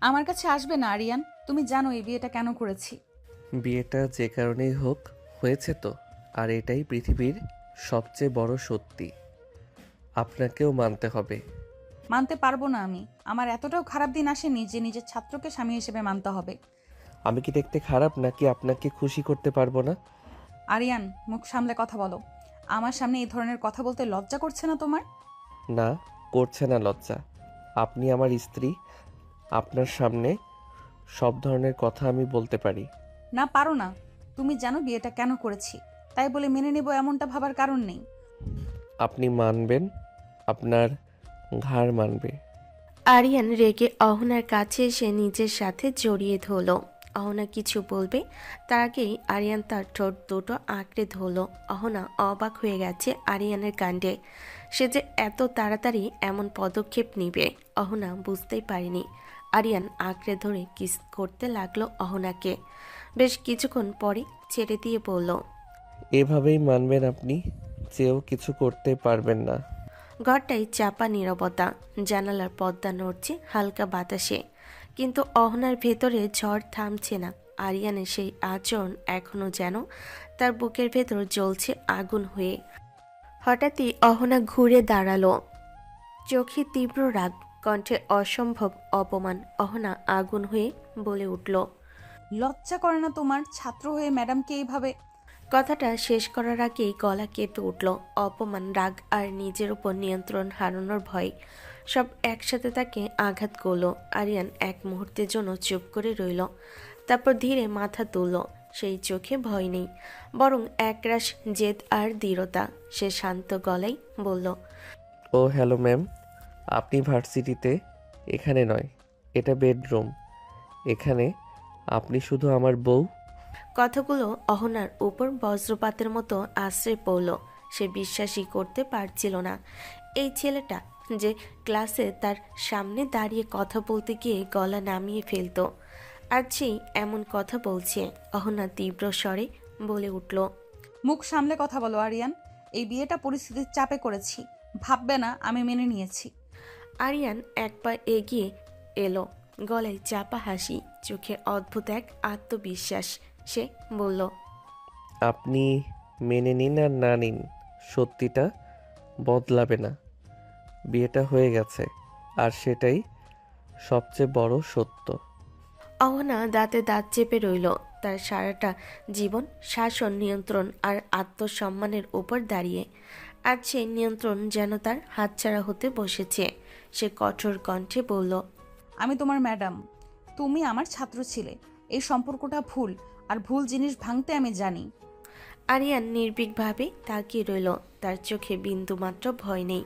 আমার কাছে আসবে না আরিয়ান, তুমি জানো এই বিয়েটা কেন করেছি। বিয়েটা যে কারণেই হোক হয়েছে তো, আর এটাই পৃথিবীর সবচেয়ে বড় সত্যি। আপনাকেও মানতে হবে। মানতে পারবো না আমি। আমার এতটাও খারাপ দিন আসেনি যে নিজের ছাত্রকে স্বামী হিসেবে মানতে হবে। আমি কি দেখতে খারাপ নাকি আপনাকে খুশি করতে পারবো না? আরিয়ান, মুখ সামলে কথা বলো। আমার সামনে এই ধরনের কথা বলতে লজ্জা করছে না তোমার? না, করছে না লজ্জা। আপনি আমার স্ত্রী, আপনার সামনে সব ধরনের কথা আমি বলতে পারি। না পারো না। তুমি জানো বিয়েটা কেন করেছি, তাই বলে মেনে নেব এমনটা ভাবার কারণ নেই। আপনি মানবেন, আপনার ঘাড় মানবে। আরিয়ান রেগে অহনার কাছে এসে নিজের সাথে জড়িয়ে ধরল। অহনা কিছু বলবে তার আগেই আরিয়ান তার ঠোঁট দুটো আঁকড়ে ধরল। অহনা অবাক হয়ে গেছে আরিয়ানের কাণ্ডে। সে যে এত তাড়াতাড়ি এমন পদক্ষেপ নিবে অহনা বুঝতেই পারেনি। আরিয়ান আঁকড়ে ধরে কিস করতে লাগলো অহনাকে। বেশ কিছুক্ষণ পরে ছেড়ে দিয়ে বলল, এভাবেই মানবেন আপনি? চেয়েও কিছু করতে পারবেন না? ঘরটায় চাপা নীরবতা। জানালার পর্দা নড়ছে হালকা বাতাসে, কিন্তু অহনার ভেতরে ঝড় থামছে না। আরিয়ানের সেই আচরণ এখনো যেন তার বুকের ভেতর জ্বলছে আগুন হয়ে। হঠাৎই অহনা ঘুরে দাঁড়ালো, চোখে তীব্র রাগ, কণ্ঠে অসম্ভব অপমান। অহনা আগুন হয়ে বলে উঠল। লজ্জা করে না তোমার ছাত্র হয়ে ম্যাডামকে এইভাবে? কথাটা শেষ করার আগেই গলা কেঁপে উঠল। অপমান, রাগ আর নিজের উপর নিয়ন্ত্রণ হারানোর ভয় সব একসাথে তাকে আঘাত করলো। আরিয়ান এক মুহূর্তের জন্য চুপ করে রইল, তারপর ধীরে মাথা তুলল। সেই চোখে ভয় নেই, বরং একরাশ জেদ আর দৃঢ়তা। সে শান্ত গলায় বলল, ও হ্যালো ম্যাম, আপনি ভার্সিটিতে? এখানে নয়, এটা বেডরুম। এখানে আপনি শুধু আমার বউ। কথাগুলো অহনার উপর বজ্রপাতের মতো আশ্রে পড়ল। সে বিশ্বাসই করতে পারছিল না এই ছেলেটা যে ক্লাসে তার সামনে দাঁড়িয়ে কথা বলতে গিয়ে গলা নামিয়ে ফেলতো, আজ সেই এমন কথা বলছে। অহনা তীব্র স্বরে বলে উঠল, মুখ সামলে কথা বলো আরিয়ান। এই বিয়েটা পরিস্থিতির চাপে করেছি, ভাববে না আমি মেনে নিয়েছি। আরিয়ান এক পা এগিয়ে এলো, গলায় চাপা হাসি, চোখে অদ্ভুত এক আত্মবিশ্বাস। সে বলল, আপনি মেনে নিন আর না নিন, সত্যিটা বদলাবে না। বিয়েটা হয়ে গেছে, আর সেটাই সবচেয়ে বড় সত্য। অহনা দাঁতে দাঁত চেপে রইল। তার সারাটা জীবন শাসন, নিয়ন্ত্রণ আর আত্মসম্মানের উপর দাঁড়িয়ে। আজ সেই নিয়ন্ত্রণ যেন তার হাতছাড়া হতে বসেছে। সে কঠোর কণ্ঠে বলল, আমি তোমার ম্যাডাম, তুমি আমার ছাত্র ছিলে। এই সম্পর্কটা ভুল, আর ভুল জিনিস ভাঙতে আমি জানি। আরিয়ান নির্ভীকভাবে তাকিয়ে রইল। তার চোখে বিন্দুমাত্র ভয় নেই।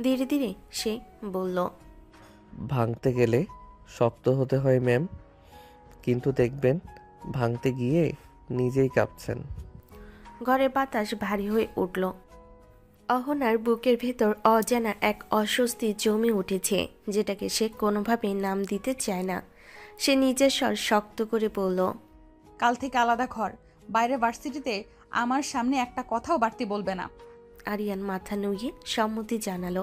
ধীরে ধীরে সে বলল, ভাঙতে গেলে শক্ত হতে হয় ম্যাম, কিন্তু দেখবেন ভাঙতে গিয়ে নিজেই কাঁপছেন। ঘরের বাতাস ভারী হয়ে উঠল। অহনার বুকের ভেতর অজানা এক অস্বস্তি জমে উঠেছে, যেটাকে সে কোনোভাবেই নাম দিতে চায় না। সে নিজের স্বর শক্ত করে বলল, কাল থেকে আলাদা ঘর, বাইরে ভার্সিটিতে আমার সামনে একটা কথাও বাড়তি বলবে না। আরিয়ান মাথা নুইয়ে সম্মতি জানালো,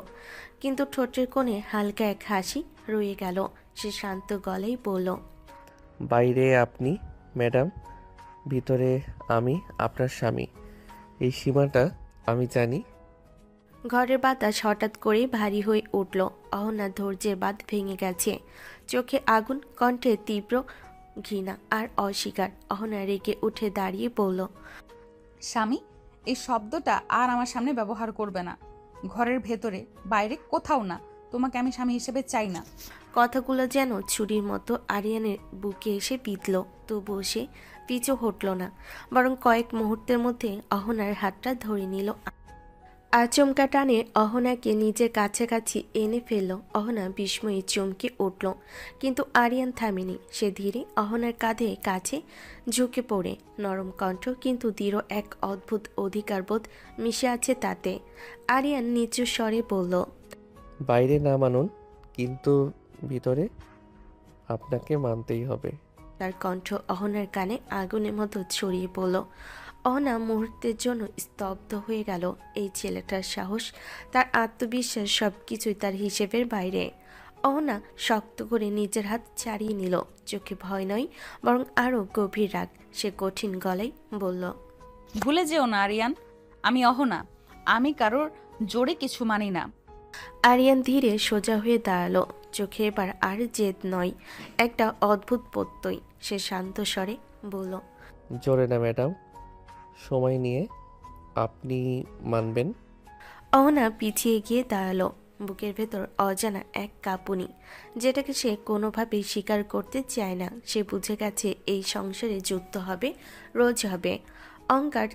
কিন্তু ঠোঁটের কোণে হালকা এক হাসি রয়ে গেল। সে শান্ত গলায় বলল, বাইরে আপনি ম্যাডাম, ভিতরে আমি আপনার স্বামী। এই সীমাটা আমি জানি। ঘরের বাতাস হঠাৎ করেই ভারী হয়ে উঠল। অহনার ধৈর্যের বাঁধ ভেঙে গেছে। চোখে আগুন, কণ্ঠে তীব্র ঘৃণা আর অস্বীকার। অহনা রেগে উঠে দাঁড়িয়ে বলল, স্বামী, এই শব্দটা আর আমার সামনে ব্যবহার করবে না। ঘরের ভেতরে বাইরে কোথাও না। তোমাকে আমি স্বামী হিসেবে চাই না। কথাগুলো যেন ছুরির মতো আরিয়ানের বুকে এসে বিঁধল। তবুও সে পিছু হটল না, বরং কয়েক মুহূর্তের মধ্যে অহনার হাতটা ধরে নিল। আচমকা টানে অহনাকে নিজের কাছাকাছি এনে ফেলল। অহনা বিস্ময়ে চমকে উঠল, কিন্তু আরিয়ান থামেনি। সে ধীরে অহনার কাঁধে কাছে ঝুঁকে পড়ে। নরম কণ্ঠ, কিন্তু দৃঢ় এক অদ্ভুত অধিকারবোধ মিশে আছে তাতে। আরিয়ান নিচু স্বরে বলল, বাইরে না মানুন, কিন্তু ভিতরে আপনাকে মানতেই হবে। তার কণ্ঠ অহনার কানে আগুনের মতো ছড়িয়ে পড়ল। অহনা মুহূর্তের জন্য স্তব্ধ হয়ে গেল। এই ছেলেটার সাহস, তার আত্মবিশ্বাস, সবকিছুই তার হিসেবের বাইরে। অহনা শক্ত করে নিজের হাত ছাড়িয়ে নিল। চোখে ভয় নয়, বরং আরও গভীর রাগ। সে কঠিন গলায় বলল, ভুলে যেও না আরিয়ান, আমি অহনা। আমি কারোর জোরে কিছু মানি না। আরিয়ান ধীরে সোজা হয়ে দাঁড়ালো। চোখে এবার আর জেদ নয়, একটা অদ্ভুত প্রত্যয়। সে শান্ত স্বরে বলল, জোরে না ম্যাডাম, সময় নিয়ে। আপনি মানবেন? অহনা পিছিয়ে গিয়ে দাঁড়ালো। বুকের ভেতর অজানা এক কাঁপুনি, যেটাকে সে কোনোভাবেই স্বীকার করতে চায় না। সে বুঝে গেছে এই সংসারে যুদ্ধ হবে, রোজ হবে। অহংকার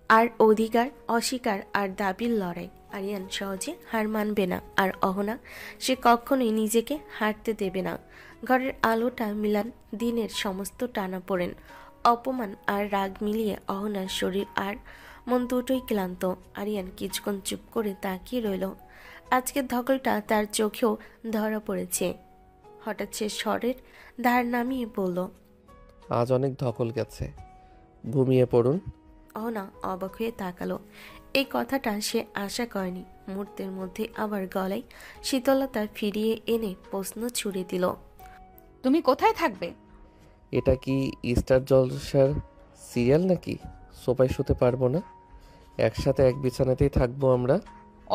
আর অধিকার, অস্বীকার আর দাবির লড়াই। আরিয়ান সহজে হার মানবে না, আর অহনা, সে কখনোই নিজেকে হারতে দেবে না। ঘরের আলোটা মিলান দিনের সমস্ত টানাপোড়েন, অপমান আর রাগ মিলিয়ে অহনার শরীর আর মন দুটোই ক্লান্ত। আরিয়ান কিছুক্ষণ চুপ করে তাকিয়ে রইল। আজকের ধকলটা তার চোখেও ধরা পড়েছে। হঠাৎ সে স্বরের ধার নামিয়ে বলল, আজ অনেক ধকল গেছে, ঘুমিয়ে পড়ুন। অহনা অবাক হয়ে তাকালো। এই কথাটা সে আশা করেনি। মুহূর্তের মধ্যে আবার গলায় শীতলতা ফিরিয়ে এনে প্রশ্ন ছুড়ে দিল, তুমি কোথায় থাকবে? এটা কি স্টার জলসার সিরিয়াল নাকি? সোফায় শুতে পারবো না? একসাথে এক বিছানাতেই থাকবো আমরা।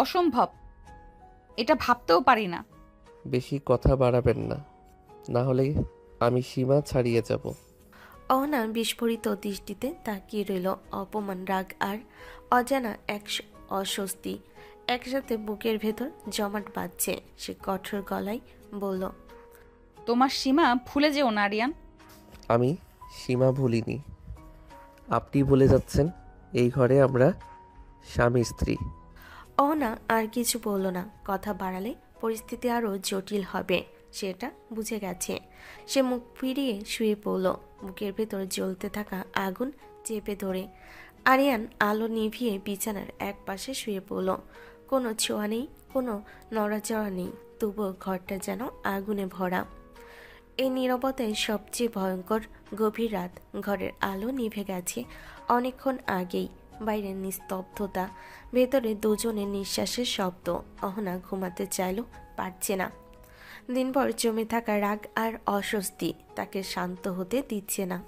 অসম্ভব, এটা ভাবতেও পারি না। বেশি কথা বাড়াবেন না, না হলে আমি সীমা ছাড়িয়ে যাব। অহনা বিস্ফোরিত দৃষ্টিতে তাকিয়ে রইল। অপমান, রাগ আর অজানা এক অস্বস্তি একসাথে বুকের ভেতর জমাট বাঁধছে। সে কঠোর গলায় বলল, তোমার সীমা ভুলে যেও না আরিয়ান। আমি সীমা ভুলিনি, আপনি ভুলে যাচ্ছেন। এই ঘরে আমরা স্বামী স্ত্রী। অহনা আর কিছু বলল না। কথা বাড়ালে পরিস্থিতি আরও জটিল হবে, সেটা বুঝে গেছে। সে মুখ ফিরিয়ে শুয়ে পড়ল, বুকের ভেতর জ্বলতে থাকা আগুন চেপে ধরে। আরিয়ান আলো নিভিয়ে বিছানার এক পাশে শুয়ে পড়ল। কোনো ছোঁয়া নেই, কোনো নড়াচড়া নেই, তবুও ঘরটা যেন আগুনে ভরা। এই নীরবতায় সবচেয়ে ভয়ঙ্কর। গভীর রাত, ঘরের আলো নিভে গেছে অনেকক্ষণ আগেই। বাইরের নিস্তব্ধতা, ভেতরে দুজনের নিঃশ্বাসের শব্দ। অহনা ঘুমাতে চাইলেও পারছে না। দিনভর জমে থাকা রাগ আর অস্বস্তি তাকে শান্ত হতে দিচ্ছে না।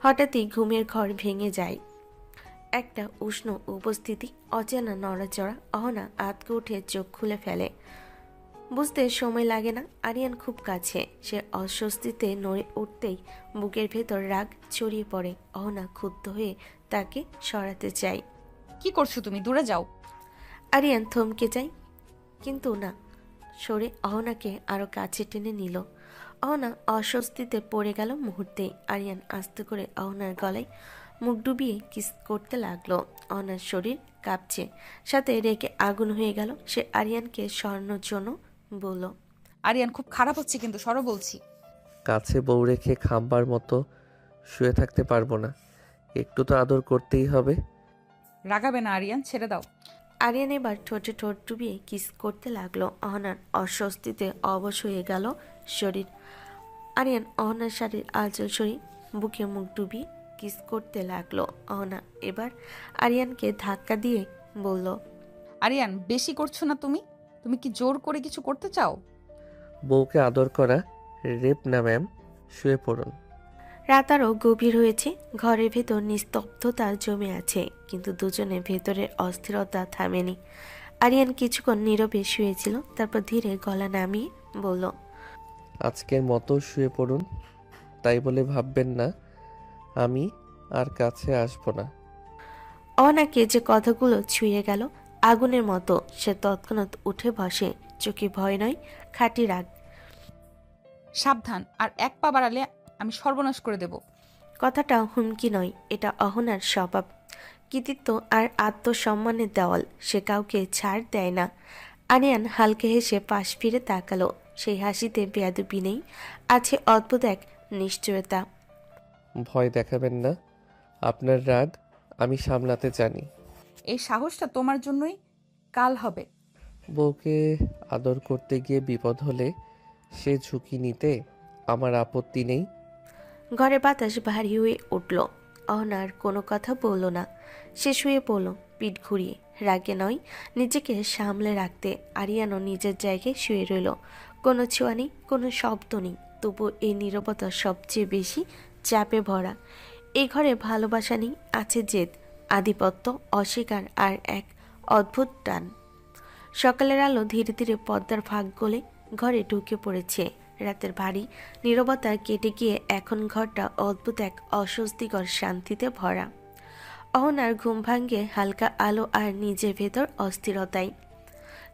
হঠাৎই ঘুমের ঘর ভেঙে যায়। একটা উষ্ণ উপস্থিতি, অচেনা নড়াচড়া। অহনা আতকে উঠে চোখ খুলে ফেলে। বুঝতে সময় লাগে না, আরিয়ান খুব কাছে। সে অস্বস্তিতে নড়ে উঠতেই বুকের ভেতর রাগ ছড়িয়ে পড়ে। অহনা ক্ষুব্ধ হয়ে তাকে সরাতে চায়। কি করছো তুমি? দূরে যাও। আরিয়ান থমকে যায়, কিন্তু না, সরে অহনাকে আরো কাছে টেনে নিল। অহনা অস্বস্তিতে পড়ে গেল মুহূর্তেই। আরিয়ান আস্তে করে অহনার গলায় মুখ ডুবিয়ে কিস করতে লাগলো। অহনার শরীর কাঁপছে, সাথে রেগে আগুন হয়ে গেল। সে আরিয়ানকে সরানোর জন্য বলল, আরিয়ান, খুব খারাপ হচ্ছে কিন্তু, সরো বলছি। কাছে বউ রেখে খাম্বার মতো শুয়ে থাকতে পারবো না, একটু তো আদর করতেই হবে। রাগাবে না আরিয়ান, ছেড়ে দাও। আরিয়ান এবার ঠোঁটে ঠোঁট ডুবিয়ে কিস করতে লাগলো। অহনার অস্বস্তিতে অবশ হয়ে গেল শরীর। আরিয়ান অহনার শাড়ির আঁচল সরিয়ে বুকে মুখ ডুবিয়ে কিস করতে লাগলো। অহনা এবার আরিয়ানকে ধাক্কা দিয়ে বলল, আরিয়ান, বেশি করছো না তুমি? তুমি কি জোর করে কিছু করতে চাও? বউকে আদর করা রেপ না ম্যাম, শুয়ে পড়ুন। রাত আরও গভীর হয়েছে। ঘরের ভেতর নিস্তব্ধতা জমে আছে, কিন্তু দুজনের ভেতরের অস্থিরতা থামেনি। আরিয়ান কিছুক্ষণ নীরবে শুয়েছিল, তারপর ধীরে গলা নামিয়ে বলল, আজকের মতো শুয়ে পড়ুন। তাই বলে ভাববেন না আমি আর কাছে আসবো না। অহনাকে যে কথাগুলো ছুঁয়ে গেল আগুনের মতো, সে তৎক্ষণাৎ উঠে বসে। চোখে ভয় নয়, খাঁটি রাগ। সাবধান, আর এক পা বাড়ালে আমি সর্বনাশ করে দেব। কথাটা হুমকি নয়, এটা অহনার স্বভাব, কৃতিত্ব আর আত্মসম্মানের দেওয়াল। সে কাউকে ছাড় দেয় না। আরিয়ান হালকা হেসে পাশ ফিরে তাকালো। সেই হাসিতে বেয়াদবি নেই, আছে অদ্ভুত এক নিশ্চয়তা। ভয় দেখাবেন না, আপনার রাগ আমি সামলাতে জানি। এই সাহসটা তোমার জন্যই কাল হবে। বউকে আদর করতে গিয়ে বিপদ হলে সে ঝুঁকি নিতে আমার আপত্তি নেই। ঘরে বাতাস ভারী হয়ে উঠল। অহনার কোনো কথা বলল না। সে শুয়ে পড়ল পিঠ ঘুরিয়ে, রাগে নয়, নিজেকে সামলে রাখতে। আরিয়ানও নিজের জায়গায় শুয়ে রইল। কোনো ছোঁয়া নেই, কোনো শব্দ নেই, তবু এই নীরবতা সবচেয়ে বেশি চাপে ভরা। এই ঘরে ভালোবাসা নেই, আছে জেদ, আধিপত্য, অস্বীকার আর এক অদ্ভুত টান। সকালের আলো ধীরে ধীরে পর্দার ফাঁক গলে ঘরে ঢুকে পড়েছে। রাতের ভারী নীরবতা কেটে গিয়ে এখন ঘরটা অদ্ভুত এক অস্বস্তিকর শান্তিতে ভরা। অহনার ঘুম ভাঙ্গে হালকা আলো আর নিজের ভেতর অস্থিরতায়।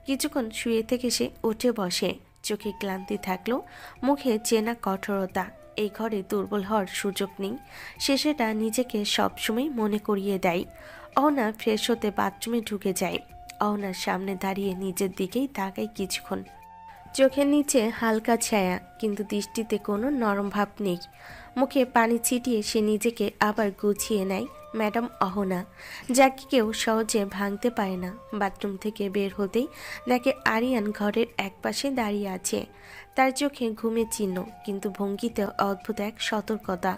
কিছুক্ষণ শুয়ে থেকে সে উঠে বসে। চোখে ক্লান্তি থাকলেও মুখে চেনা কঠোরতা। এই ঘরে দুর্বল হওয়ার সুযোগ নেই, সে সেটা নিজেকে সবসময় মনে করিয়ে দেয়। অহনা ফ্রেশ হতে বাথরুমে ঢুকে যায়। অহনার সামনে দাঁড়িয়ে নিজের দিকেই তাকায় কিছুক্ষণ। চোখের নিচে হালকা ছায়া, কিন্তু দৃষ্টিতে কোনো নরম ভাব নেই। মুখে পানি ছিটিয়ে সে নিজেকে আবার গুছিয়ে নেয়। ম্যাডাম অহনা, যাকে কেউ সহজে ভাঙতে পারে না। বাথরুম থেকে বের হতেই দেখে আরিয়ান ঘরের একপাশে দাঁড়িয়ে আছে। তার চোখে ঘুমের চিহ্ন, কিন্তু ভঙ্গিতে অদ্ভুত এক সতর্কতা।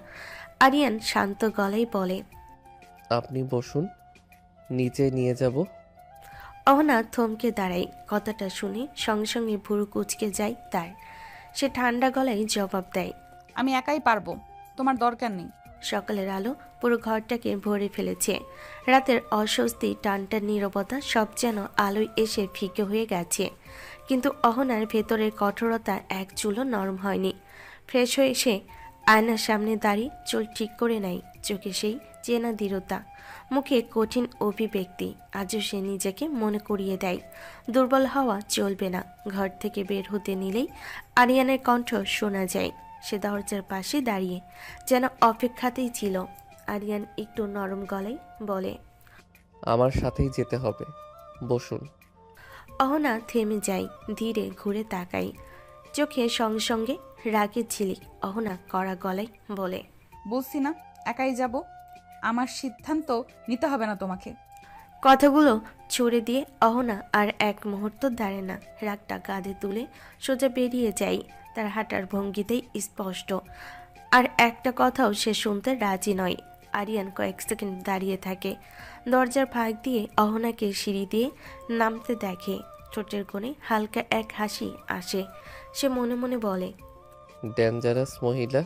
আরিয়ান শান্ত গলায় বলে, আপনি বসুন, নিচে নিয়ে যাব। অহনা থমকে দাঁড়ায়। কথাটা শুনে সঙ্গে সঙ্গে ভুরু কুঁচকে যায় তার। সে ঠান্ডা গলায় জবাব দেয়, আমি একাই পারবো, তোমার দরকার নেই। সকালের আলো পুরো ঘরটাকে ভরে ফেলেছে। রাতের অস্বস্তি, টানটান নীরবতা সব যেন আলোয় এসে ফিকে হয়ে গেছে। কিন্তু অহনার ভেতরের কঠোরতা এক চুলও নরম হয়নি। ফ্রেশ হয়ে সে আয়নার সামনে দাঁড়িয়ে চুল ঠিক করে নেয়। চোখে সেই চেনা দৃঢ়তা, মুখে কঠিন অভিব্যক্তি। আজও সে নিজেকে মনে করিয়ে দেয়, দুর্বল হওয়া চলবে না। ঘর থেকে বের হতে নিলেই আরিয়ানের কণ্ঠ শোনা যায়। সে দরজার পাশে দাঁড়িয়ে যেন অপেক্ষাতেই ছিল। আরিয়ান একটু নরম গলায় বলে, আমার সাথেই যেতে হবে, বসুন। অহনা থেমে যায়, ধীরে ঘুরে তাকায়। চোখে সঙ্গে সঙ্গে রাগের ঝিলিক। অহনা কড়া গলায় বলে, বলছি না একাই যাব, আমার সিদ্ধান্ত নিতে হবে না তোমাকে। কথাগুলো ছুড়ে দিয়ে অহনা আর এক মুহূর্ত দাঁড়ে না। রাগটা কাঁধে তুলে সোজা বেরিয়ে যায়। তার হাঁটার ভঙ্গিতেই স্পষ্ট, আর একটা কথাও সে শুনতে রাজি নয়। আরিয়ান কয়েক সেকেন্ড দাঁড়িয়ে থাকে। দরজার ফাঁক দিয়ে অহনাকে সিঁড়ি দিয়ে নামতে দেখে। ঠোঁটের কোণে হালকা এক হাসি আসে। সে মনে মনে বলে, ডেঞ্জারাস মহিলা।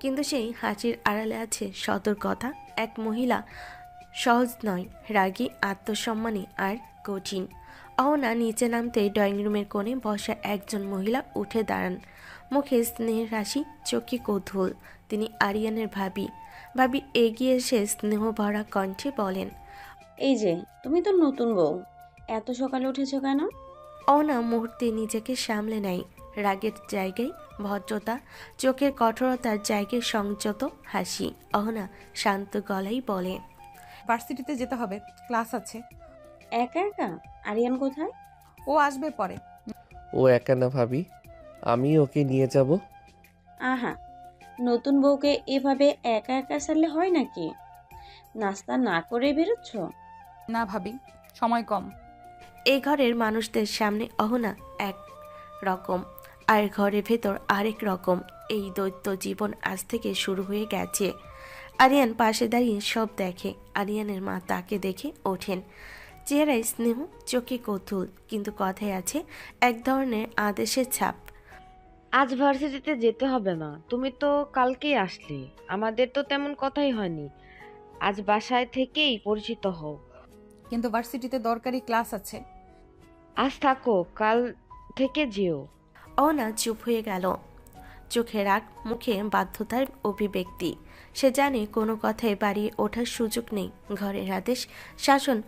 কিন্তু সেই হাসির আড়ালে আছে সতর্কতা। এক মহিলা সহজ নয়, রাগী, আত্মসম্মানী আর কঠিন। অহনা নিচে নামতেই ড্রয়িং রুমের কোণে বসা একজন মহিলা উঠে দাঁড়ান। মুখে স্নেহের হাসি, চোখে কৌতূহল। তিনি আরিয়ানের ভাবি। ভাবি এগিয়ে এসে স্নেহ ভরা কণ্ঠে বলেন, এই যে, তুমি তো নতুন বউ, এত সকালে উঠেছো কেন? অহনা মুহূর্তে নিজেকে সামলে নেয়। রাগের জায়গায় ভদ্রতা, চোখের কঠোরতার জায়গায় সংযত হাসি। অহনা শান্ত গলায় বলে, ভার্সিটিতে যেতে হবে, ক্লাস আছে। একা একা? আরিয়ান কোথায়? ও আসবে পরে। ও একা না ভাবি, আমি ওকে নিয়ে যাব। আহা, নতুন বউকে এভাবে একা একা ছাড়লে হয় নাকি? নাস্তা না করে বেরোচ্ছ? না ভাবি, সময় কম। এই ঘরের মানুষদের সামনে অহনা এক রকম, আর ঘরের ভেতর আরেক রকম। এই দৈত্য জীবন আজ থেকে শুরু হয়ে গেছে। আরিয়ান পাশে দাঁড়িয়ে সব দেখে। আরিয়ানের মা তাকে দেখে ওঠেন। চেহারায় স্নেহ, চোখে কৌতূহল, কিন্তু কথায় আছে এক ধরনের আদেশের ছাপ। আজ ভার্সিটিতে যেতে হবে না, তুমি তো কালকেই আসলে, আমাদের তো তেমন কথাই হয়নি। আজ বাসায় থেকেই পরিচিত হও। কিন্তু ভার্সিটিতে দরকারি ক্লাস আছে। আজ থাকো, কাল থেকে যেও। অহনা চুপ হয়ে গেল। চোখে রাগ, মুখে বাধ্যতার অভিব্যক্তি। সে জানে কোনো কথায় বাড়িয়ে ওঠার সুযোগ নেই। ঘরের আদেশ, শাসন,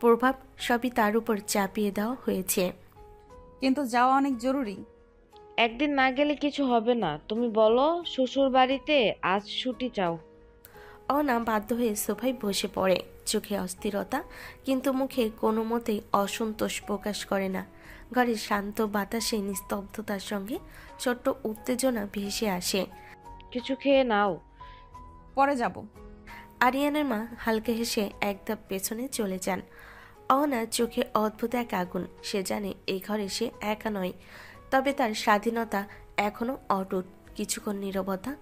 প্রভাব সবই তার উপর চাপিয়ে দেওয়া হয়েছে। কিন্তু যাওয়া অনেক জরুরি। একদিন না গেলে কিছু হবে না, তুমি বলো শ্বশুর বাড়িতে আজ ছুটি চাও। অহনা বাধ্য হয়ে সোফায় বসে পড়ে। চোখে অস্থিরতা, কিন্তু মুখে কোনো মতেই অসন্তোষ প্রকাশ করে না। ঘরের শান্ত বাতাসে নিস্তব্ধতার সঙ্গে ছোট্ট উত্তেজনা ভেসে আসে। কিছু খেয়ে নাও। পরে যাব। আরিয়ানের মা হালকা হেসে এক ধাপ পেছনে চলে যান। অহনার চোখে অদ্ভুত এক আগুন। সে জানে এই ঘরে সে একা নয়, তবে তার স্বাধীনতা এখনো অটুট। কিছুক্ষণ নীরবতা।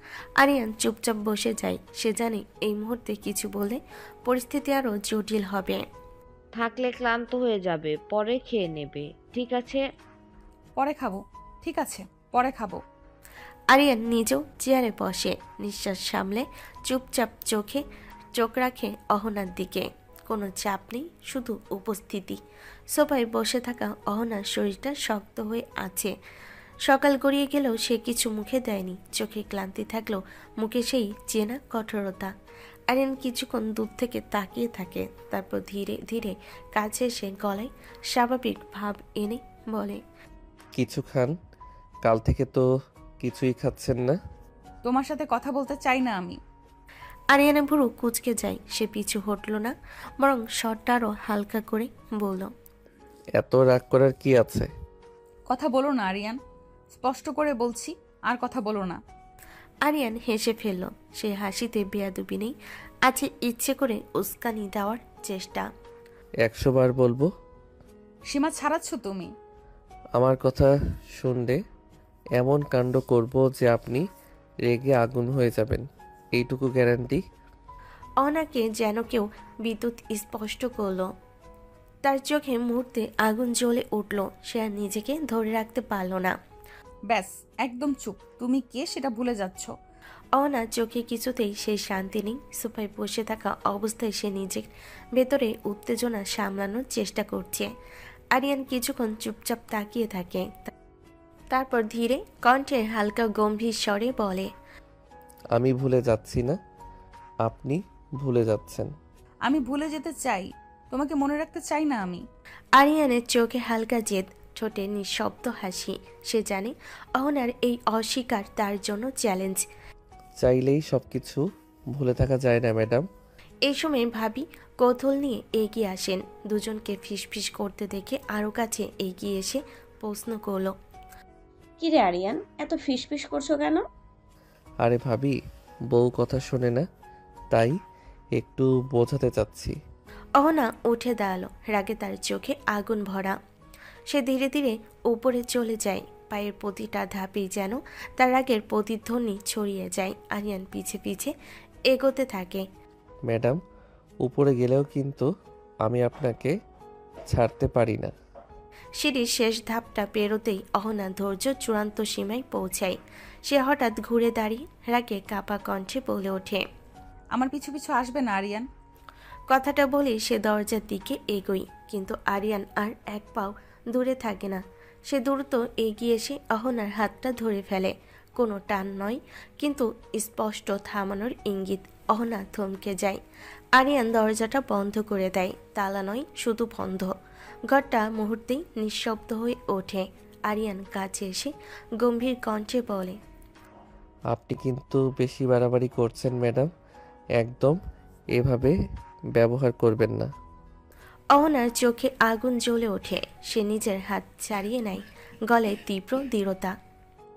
আরিয়ান চুপচাপ বসে যায়। সে জানে এই মুহূর্তে কিছু বলে পরিস্থিতি আরো জটিল হবে। থাকলে ক্লান্ত হয়ে যাবে, পরে খেয়ে নেবে, ঠিক আছে? পরে খাবো। ঠিক ঠিক আছে, পরে খাবো। আরিয়ান নিজেও চেয়ারে বসে, নিঃশ্বাস সামলে চুপচাপ চোখ রাখে অহনার দিকে। কোনো চাপ নেই, শুধু উপস্থিতি। সোফায় বসে থাকা অহনার শরীরটা শক্ত হয়ে আছে। সকাল গড়িয়ে গেলেও সে কিছু মুখে দেয়নি। চোখে ক্লান্তি থাকলেও মুখে সেই চেনা কঠোরতা। আরিয়ান কিছুক্ষণ দূর থেকে তাকিয়ে থাকে, তারপর ধীরে ধীরে কাছে এসে গলায় স্বাভাবিক ভাব এনে বলে, কিছু খান? কাল থেকে তো কিছুই খাচ্ছেন না। তোমার সাথে কথা বলতে চাই না আমি। আরিয়ানা ভুরু কুঁচকে যায়। সে পিছু হটল না, বরং শটটা আরও হালকা করে বলল, এত রাগ করার কি আছে? কথা বলো না আরিয়ান, স্পষ্ট করে বলছি, আর কথা বলো না। আরিয়ান হেসে ফেলল। সে হাসিতে বেয়াদবি নেই, আছে ইচ্ছে করে উস্কানি দেওয়ার চেষ্টা। 100 বার বলবো? সীমা ছাড়াচ্ছ তুমি। আমার কথা শুনলে এমন কাণ্ড করব যে আপনি রেগে আগুন হয়ে যাবেন, এইটুকু গ্যারান্টি। অনাকে যেন কেউ বিদ্যুৎ স্পষ্ট করল। তার চোখে মুহূর্তে আগুন জ্বলে উঠল। সে আর নিজেকে ধরে রাখতে পারল না। ব্যাস, একদম চুপ। তুমি কে সেটা ভুলে যাচ্ছ। অনা চোখে কিছুতেই সেই শান্তি নেই। সোফায় বসে থাকা অবস্থায় সে নিজের ভেতরে উত্তেজনা সামলানোর চেষ্টা করছে। আরিয়ান কিছুক্ষণ চুপচাপ তাকিয়ে থাকে, তারপর ধীরে কণ্ঠে হালকা গম্ভীর স্বরে বলে, আমি ভুলে যাচ্ছি না, আপনি ভুলে যাচ্ছেন। আমি ভুলে যেতে চাই, তোমাকে মনে রাখতে চাই না আমি। আরিয়ানের চোখে হালকা জেদ, ঠোঁটে নিঃশব্দ হাসি। সে জানে অহনার এই অস্বীকার তার জন্য চ্যালেঞ্জ। চাইলেই সব কিছু ভুলে থাকা যায় না ম্যাডাম। এই সময় ভাবি কৌতূহল নিয়ে এগিয়ে আসেন। দুজনকে ফিসফিস করতে দেখে আরও কাছে এগিয়ে এসে প্রশ্ন করলো, কিরে আরিয়ান, এত ফিসফিস করছো কেন? আরে ভাবি, বউ কথা শোনে না, তাই একটু বোঝাতে চাচ্ছি। অহনা উঠে দাঁড়ালো, রাগে তার চোখে আগুন ভরা। সে ধীরে ধীরে উপরে চলে যায়। পায়ের প্রতিটা ধাপেই যেন তার রাগের প্রতিধ্বনি ছড়িয়ে যায়। আরিয়ান পিছে পিছে এগোতে থাকে। ম্যাডাম, উপরে গেলেও কিন্তু আমি আপনাকে ছাড়তে পারি না। সিঁড়ির শেষ ধাপটা পেরোতেই অহনা ধৈর্য চূড়ান্ত সীমায় পৌঁছায়। সে হঠাৎ ঘুরে দাঁড়িয়ে রাগে কাপা কণ্ঠে বলে ওঠে, আমার পিছু পিছু আসবে না আরিয়ান। কথাটা বলে সে দরজার দিকে এগোয়, কিন্তু আরিয়ান আর এক পাও দূরে থাকে না। সে দ্রুত এগিয়ে এসে অহনার হাতটা ধরে ফেলে। কোনো টান নয়, কিন্তু স্পষ্ট থামানোর ইঙ্গিত। অহনা থমকে যায়। আরিয়ান দরজাটা বন্ধ করে দেয়। তালা নয়, শুধু বন্ধ। ঘরটা মুহূর্তেই নিঃশব্দ হয়ে ওঠে। আরিয়ান কাছে এসে গম্ভীর কণ্ঠে বলে, আপনি কিন্তু বেশি বাড়াবাড়ি করছেন ম্যাডাম, একদম এভাবে ব্যবহার করবেন না। অহনার চোখে আগুন জ্বলে ওঠে। সে নিজের হাত ছাড়িয়ে নেয়, গলায় তীব্র দৃঢ়তা।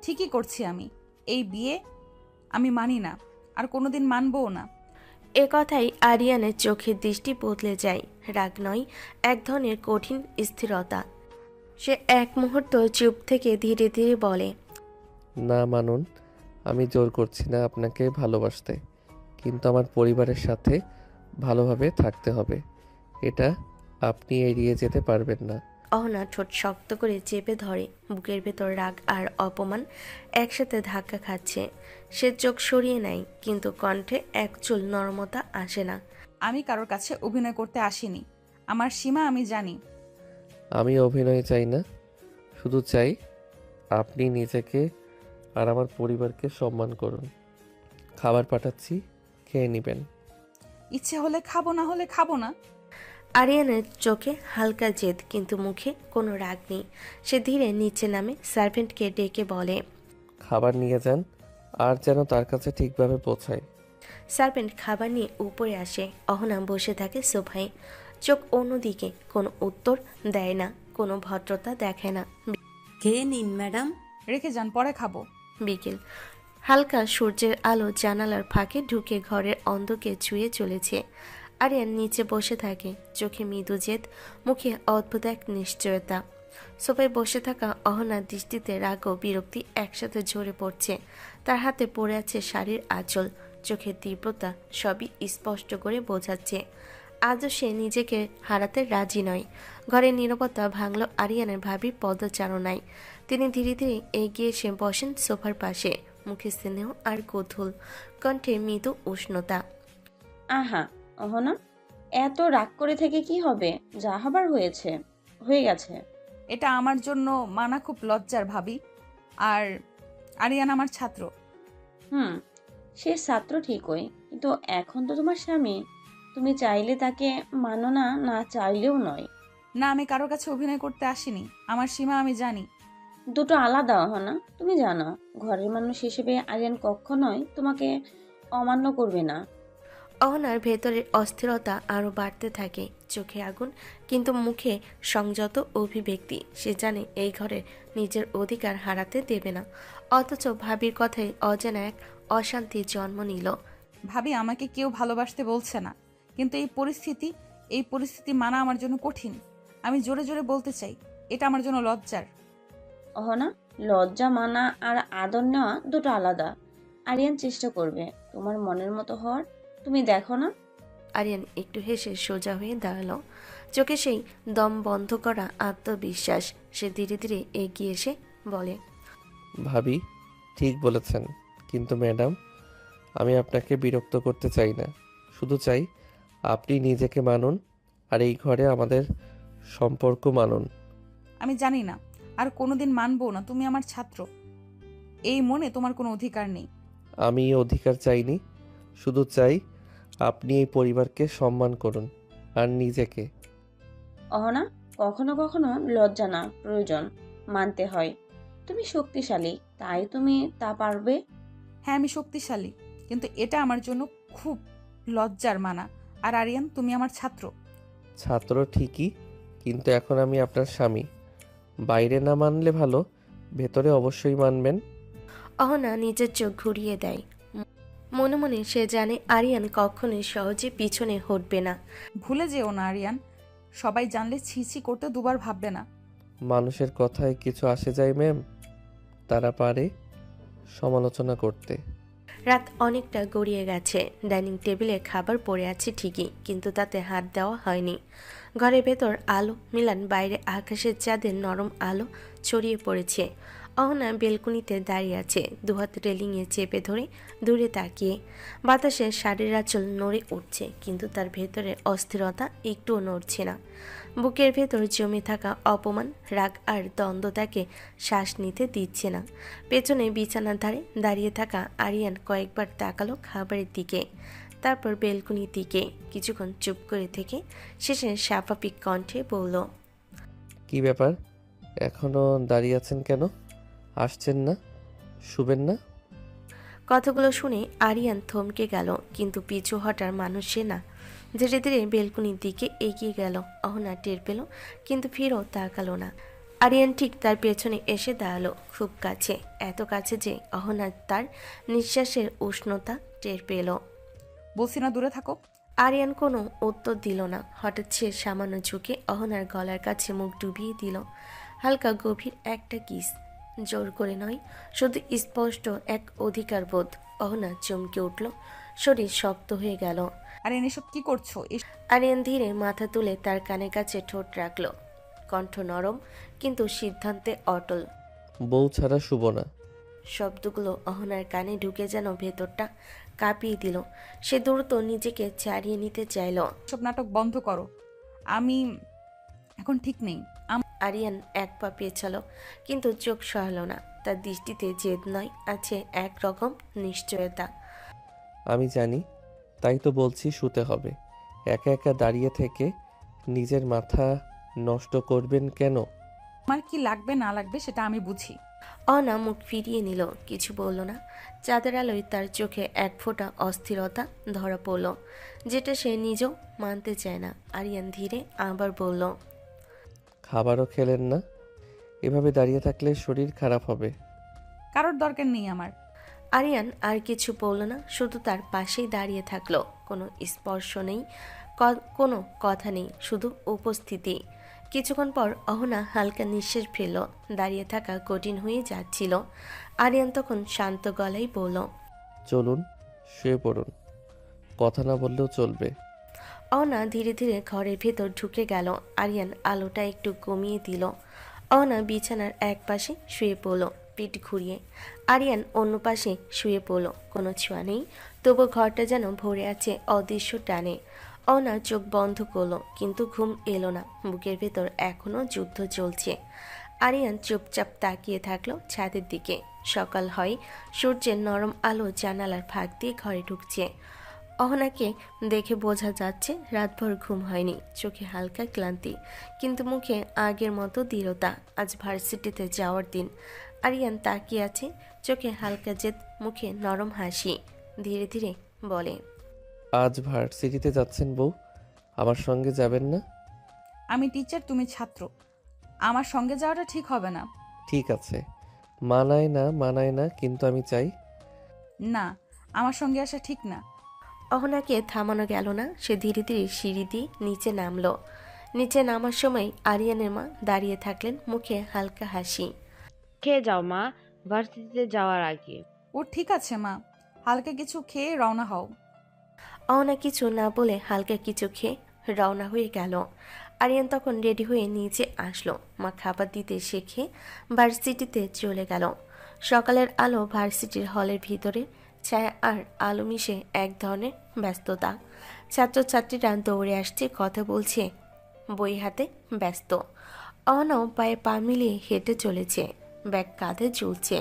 ঠিকই করছি আমি। এই বিয়ে আমি মানি না, আর কোনোদিন মানবও না। এ কথাই আরিয়ানের চোখের দৃষ্টি বদলে যায়। রাগ নয়, এক ধরনের কঠিন স্থিরতা। সে এক মুহূর্ত চুপ থেকে ধীরে ধীরে বলে, না মানুন, আমি জোর করছি না আপনাকে ভালোবাসতে, কিন্তু আমার পরিবারের সাথে ভালোভাবে থাকতে হবে, এটা আপনি এড়িয়ে যেতে পারবেন না। অহনা ঠোঁট শক্ত করে চেপে ধরে। বুকের ভেতর রাগ আর অপমান একসাথে ধাক্কা খাচ্ছে। সে চোখ সরিয়ে নেয়, কিন্তু কণ্ঠে এক চুল নরমতা আসে না। আমি কারোর কাছে অভিনয় করতে আসিনি। আমার সীমা আমি জানি। আমি অভিনয় চাই না, শুধু চাই আপনি নিজেকে আর আমার পরিবারকে সম্মান করুন। খাবার পাঠাচ্ছি, খেয়ে নেবেন। ইচ্ছে হলে খাবো, না হলে খাবো না। আরিয়ানের চোখে হালকা জেদ, কিন্তু মুখে কোনো রাগ নেই। সে ধীরে নিচে নামে সার্ভেন্টকে ডেকে বলে, খাবার নিয়ে যান, আর যেন তার কাছে ঠিকভাবে পৌঁছায়। সার্ভেন্ট খাবার নিয়ে উপরে আসে। অহনা বসে থাকে সোফায়, চোখ অন্যদিকে। কোনো উত্তর দেয় না, কোনো ভদ্রতা দেখায় না। খেয়ে নিন ম্যাডাম। রেখে যান, পরে খাবো। বিকেল, হালকা সূর্যের আলো জানালার ফাঁকে ঢুকে ঘরের অন্ধকে ছুঁয়ে চলেছে। আরিয়ান নিচে বসে থাকে, চোখে মৃদু জেদ, মুখে অদ্ভুত এক নিশ্চয়তা। সোফায় বসে থাকা অহনার দৃষ্টিতে রাগ ও বিরক্তি একসাথে ঝরে পড়ছে। তার হাতে পড়ে আছে শাড়ির আঁচল, চোখের তীব্রতা সবই স্পষ্ট করে বোঝাচ্ছে। আজও সে নিজেকে হারাতে রাজি নয়। ঘরের নীরবতা ভাঙল আরিয়ানের ভাবির পদচারণায়। তিনি ধীরে ধীরে এগিয়ে এসে বসেন সোফার পাশে, মুখে স্নেহ আর কৌতূহল, কণ্ঠে মৃদু উষ্ণতা। আহা অহনা, এত রাগ করে থেকে কি হবে? যা হবার হয়ে গেছে। এটা আমার জন্য মানা খুব লজ্জার ভাবি। আর আরিয়ান আমার ছাত্র। হুম, সে ছাত্র ঠিকই, কিন্তু এখন তো তোমার স্বামী। তুমি চাইলে তাকে মানো না, না চাইলেও নয়। না, আমি কারোর কাছে অভিনয় করতে আসিনি। আমার সীমা আমি জানি। দুটো আলাদা অহনা, তুমি জানো। ঘরের মানুষ হিসেবে আরিয়ান কখনোই তোমাকে অমান্য করবে না। অহনার ভেতরের অস্থিরতা আরো বাড়তে থাকে, চোখে আগুন কিন্তু মুখে সংযত অভিব্যক্তি। সে জানে এই ঘরে নিজের অধিকার হারাতে দেবে না, অথচ ভাবির কথায় অজানা এক অশান্তির জন্ম নিল। ভাবি, আমাকে কেউ ভালোবাসতে বলছে না, কিন্তু এই পরিস্থিতি মানা আমার জন্য কঠিন। আমি জোরে জোরে বলতে চাই, এটা আমার জন্য লজ্জার। অহনা, লজ্জা মানা আর আদর নেওয়া দুটো আলাদা। আরিয়ান চেষ্টা করবে তোমার মনের মতো হওয়ার, তুমি দেখো না। আরিয়ান একটু হেসে সোজা হয়ে দাঁড়ালো, চোখে সেই দম বন্ধ করা আত্মবিশ্বাস। সে ধীরে ধীরে এগিয়ে এসে বলে, ভাবি ঠিক বলেছেন, কিন্তু ম্যাডাম আমি আপনাকে বিরক্ত করতে চাই না। শুধু চাই আপনি নিজেকে মানুন আর এই ঘরে আমাদের সম্পর্ক মানুন। আমি জানি না, আর কোনোদিন মানবো না। তুমি আমার ছাত্র, এই মনে তোমার কোনো অধিকার নেই। আমি এই অধিকার চাইনি, শুধু চাই আপনি এই পরিবারকে সম্মান করুন আর নিজেকে। অহনা, কখনো কখনো লজ্জা না প্রয়োজন, মানতে হয়। তুমি শক্তিশালী, তাই তুমি তা পারবে। হ্যাঁ, আমি শক্তিশালী, কিন্তু এটা আমার জন্য খুব লজ্জার মানা। আর আরিয়ান, তুমি আমার ছাত্র। ছাত্র ঠিকই, কিন্তু এখন আমি আপনার স্বামী। বাইরে না মানলে ভালো, ভেতরে অবশ্যই মানবেন। অহনা নিজের চোখ ঘুরিয়ে দেয়। মনে মনে সে জানে আরিয়ান কখনোই সহজে পিছনে হটবে না। ভুলে যেও না আরিয়ান, সবাই জানলে ছিছি করতে দুবার ভাববে না। মানুষের কথায় কিছু আসে যায় ম্যাম, তারা পারে সমালোচনা করতে। রাত অনেকটা গড়িয়ে গেছে। ডাইনিং টেবিলে খাবার পড়ে আছে ঠিকই, কিন্তু তাতে হাত দেওয়া হয়নি। ঘরের ভেতর আলো মিলান বাইরে আকাশের চাঁদের নরম আলো ছড়িয়ে পড়েছে। অহনা বেলকুনিতে দাঁড়িয়ে আছে, দুহাত রেলিংয়ে চেপে ধরে দূরে তাকিয়ে। বাতাসে শাড়ির আঁচল নড়ে উঠছে, কিন্তু তার ভেতরের অস্থিরতা একটুও নড়ছে না। বুকের ভেতর জমে থাকা অপমান, রাগ আর দ্বন্দ্ব তাকে শ্বাস নিতে দিচ্ছে না। পেছনে বিছানার ধারে দাঁড়িয়ে থাকা আরিয়ান কয়েকবার তাকালো খাবারের দিকে, তারপর বেলকুনির দিকে। কিছুক্ষণ চুপ করে থেকে শেষে স্বাভাবিক কণ্ঠে বলল, কি ব্যাপার, এখনো দাঁড়িয়ে আছেন কেন? আসছেন না? শুবেন না? কথাগুলো শুনে আরিয়ান থমকে গেল, কিন্তু পিছু হটার মানুষ সে না। ধীরে ধীরে বেলকুনির দিকে এগিয়ে গেল। অহনা টের পেল, কিন্তু ফিরেও তাকালো না। আরিয়ান ঠিক তার পেছনে এসে দাঁড়ালো, খুব কাছে, এত কাছে যে অহনা তার নিঃশ্বাসের উষ্ণতা টের পেল। বলছি না দূরে থাকো। আরিয়ান কোনো উত্তর দিল না। হঠাৎ সে সামান্য ঝুঁকে অহনার গলার কাছে মুখ ডুবিয়ে দিল। হালকা গভীর একটা কিস, জোর করে নয়, শুধু স্পষ্ট এক অধিকার বোধ। অহনা চমকে উঠল, শরীর শক্ত হয়ে গেল। আরিয়ান, এসব কি করছো? আরিয়ান ধীরে মাথা তুলে তার কানের কাছে ঠোঁট রাখল, কণ্ঠ নরম কিন্তু সিদ্ধান্তে অটল। বউ ছাড়া শুব না। শব্দগুলো অহনার কানে ঢুকে যেন ভেতরটা কাঁপিয়ে দিল। সে দ্রুত নিজেকে ছাড়িয়ে নিতে চাইল। সব নাটক বন্ধ করো, আমি এখন ঠিক নেই। আরিয়ান এক পা পেছালো, কিন্তু চোখ সরালো না। তার দৃষ্টিতে জেদ নয়, আছে একরকম নিশ্চয়তা। আমি জানি, তাই তো বলছি শুতে হবে। একা একা দাঁড়িয়ে থেকে নিজের মাথা নষ্ট করবেন কেন? আমার কি লাগবে না লাগবে সেটা আমি বুঝি। অনা মুখ ফিরিয়ে নিল, কিছু বলল না। চাঁদের আলোয় তার চোখে এক ফোঁটা অস্থিরতা ধরা পড়ল, যেটা সে নিজেও মানতে চায় না। আরিয়ান ধীরে আবার বলল, খাবারও খেলেন না? এভাবে দাঁড়িয়ে থাকলে শরীর খারাপ হবে। কারোর দরকার নেই আমার। আরিয়ান আর কিছু বলল না, শুধু তার পাশেই দাঁড়িয়ে থাকলো। কোনো স্পর্শ নেই, কোনো কথা নেই, শুধু উপস্থিতি। কিছুক্ষণ পর অহনা হালকা নিঃশ্বাস ফেলল। দাঁড়িয়ে থাকা কঠিন হয়ে যাচ্ছিল। আরিয়ান তখন শান্ত গলায় বলল, চলুন শুয়ে পড়ুন, কথা না বললেও চলবে। অহনা ধীরে ধীরে ঘরের ভেতর ঢুকে গেল। আরিয়ান আলোটা একটু কমিয়ে দিল। অহনা বিছানার এক পাশে শুয়ে পড়ল পিঠ ঘুরিয়ে। আরিয়ান অন্য পাশে শুয়ে পড়ল। কোনো ছোঁয়া নেই, তবু ঘরটা যেন ভরে আছে অদৃশ্য টানে। অহনা চোখ বন্ধ করলো, কিন্তু ঘুম এলো না। বুকের ভেতর এখনো যুদ্ধ চলছে। আরিয়ান চুপচাপ তাকিয়ে থাকলো ছাদের দিকে। সকাল হয়, সূর্যের নরম আলো জানালার ফাঁক দিয়ে ঘরে ঢুকছে। অহনাকে দেখে বোঝা যাচ্ছে রাতভর ঘুম হয়নি, চোখে হালকা ক্লান্তি, কিন্তু মুখে আগের মতো দৃঢ়তা। আজ ভার্সিটিতে যাওয়ার দিন। আরিয়ান তাকিয়ে আছে, চোখে হালকা জেদ, মুখে নরম হাসি। ধীরে ধীরে বলে, আজ ভার্সিটিতে যাচ্ছেন বউ? আমার সঙ্গে যাবেন না? আমি টিচার, তুমি ছাত্র, আমার সঙ্গে যাওয়াটা ঠিক হবে না। ঠিক আছে, মানায় না, কিন্তু আমি চাই। না, আমার সঙ্গে আসা ঠিক না। অহনাকে থামানো গেল না। সে ধীরে ধীরে সিঁড়ি দিয়ে নিচে নামলো। নিচে নামার সময় আরিয়ানের মা দাঁড়িয়ে থাকলেন, মুখে হালকা হাসি। খেয়ে যাও মা, ভার্সিটিতে যাওয়ার আগে। ও ঠিক আছে মা, হালকা কিছু খেয়ে রওনা হও। অহনা কিছু না বলে হালকা কিছু খেয়ে রওনা হয়ে গেল। আরিয়ান তখন রেডি হয়ে নিচে আসলো। মা খাবার দিতে শেখে ভার্সিটিতে চলে গেল। সকালের আলো ভার্সিটির হলের ভিতরে ছায়া আর আলো মিশে এক ধরনের ব্যস্ততা। ছাত্রছাত্রীরা দৌড়ে আসছে, কথা বলছে, বই হাতে ব্যস্ত। অহনাও পায়ে পা মিলিয়ে হেঁটে চলেছে, ব্যাগ কাঁধে ঝুলছে,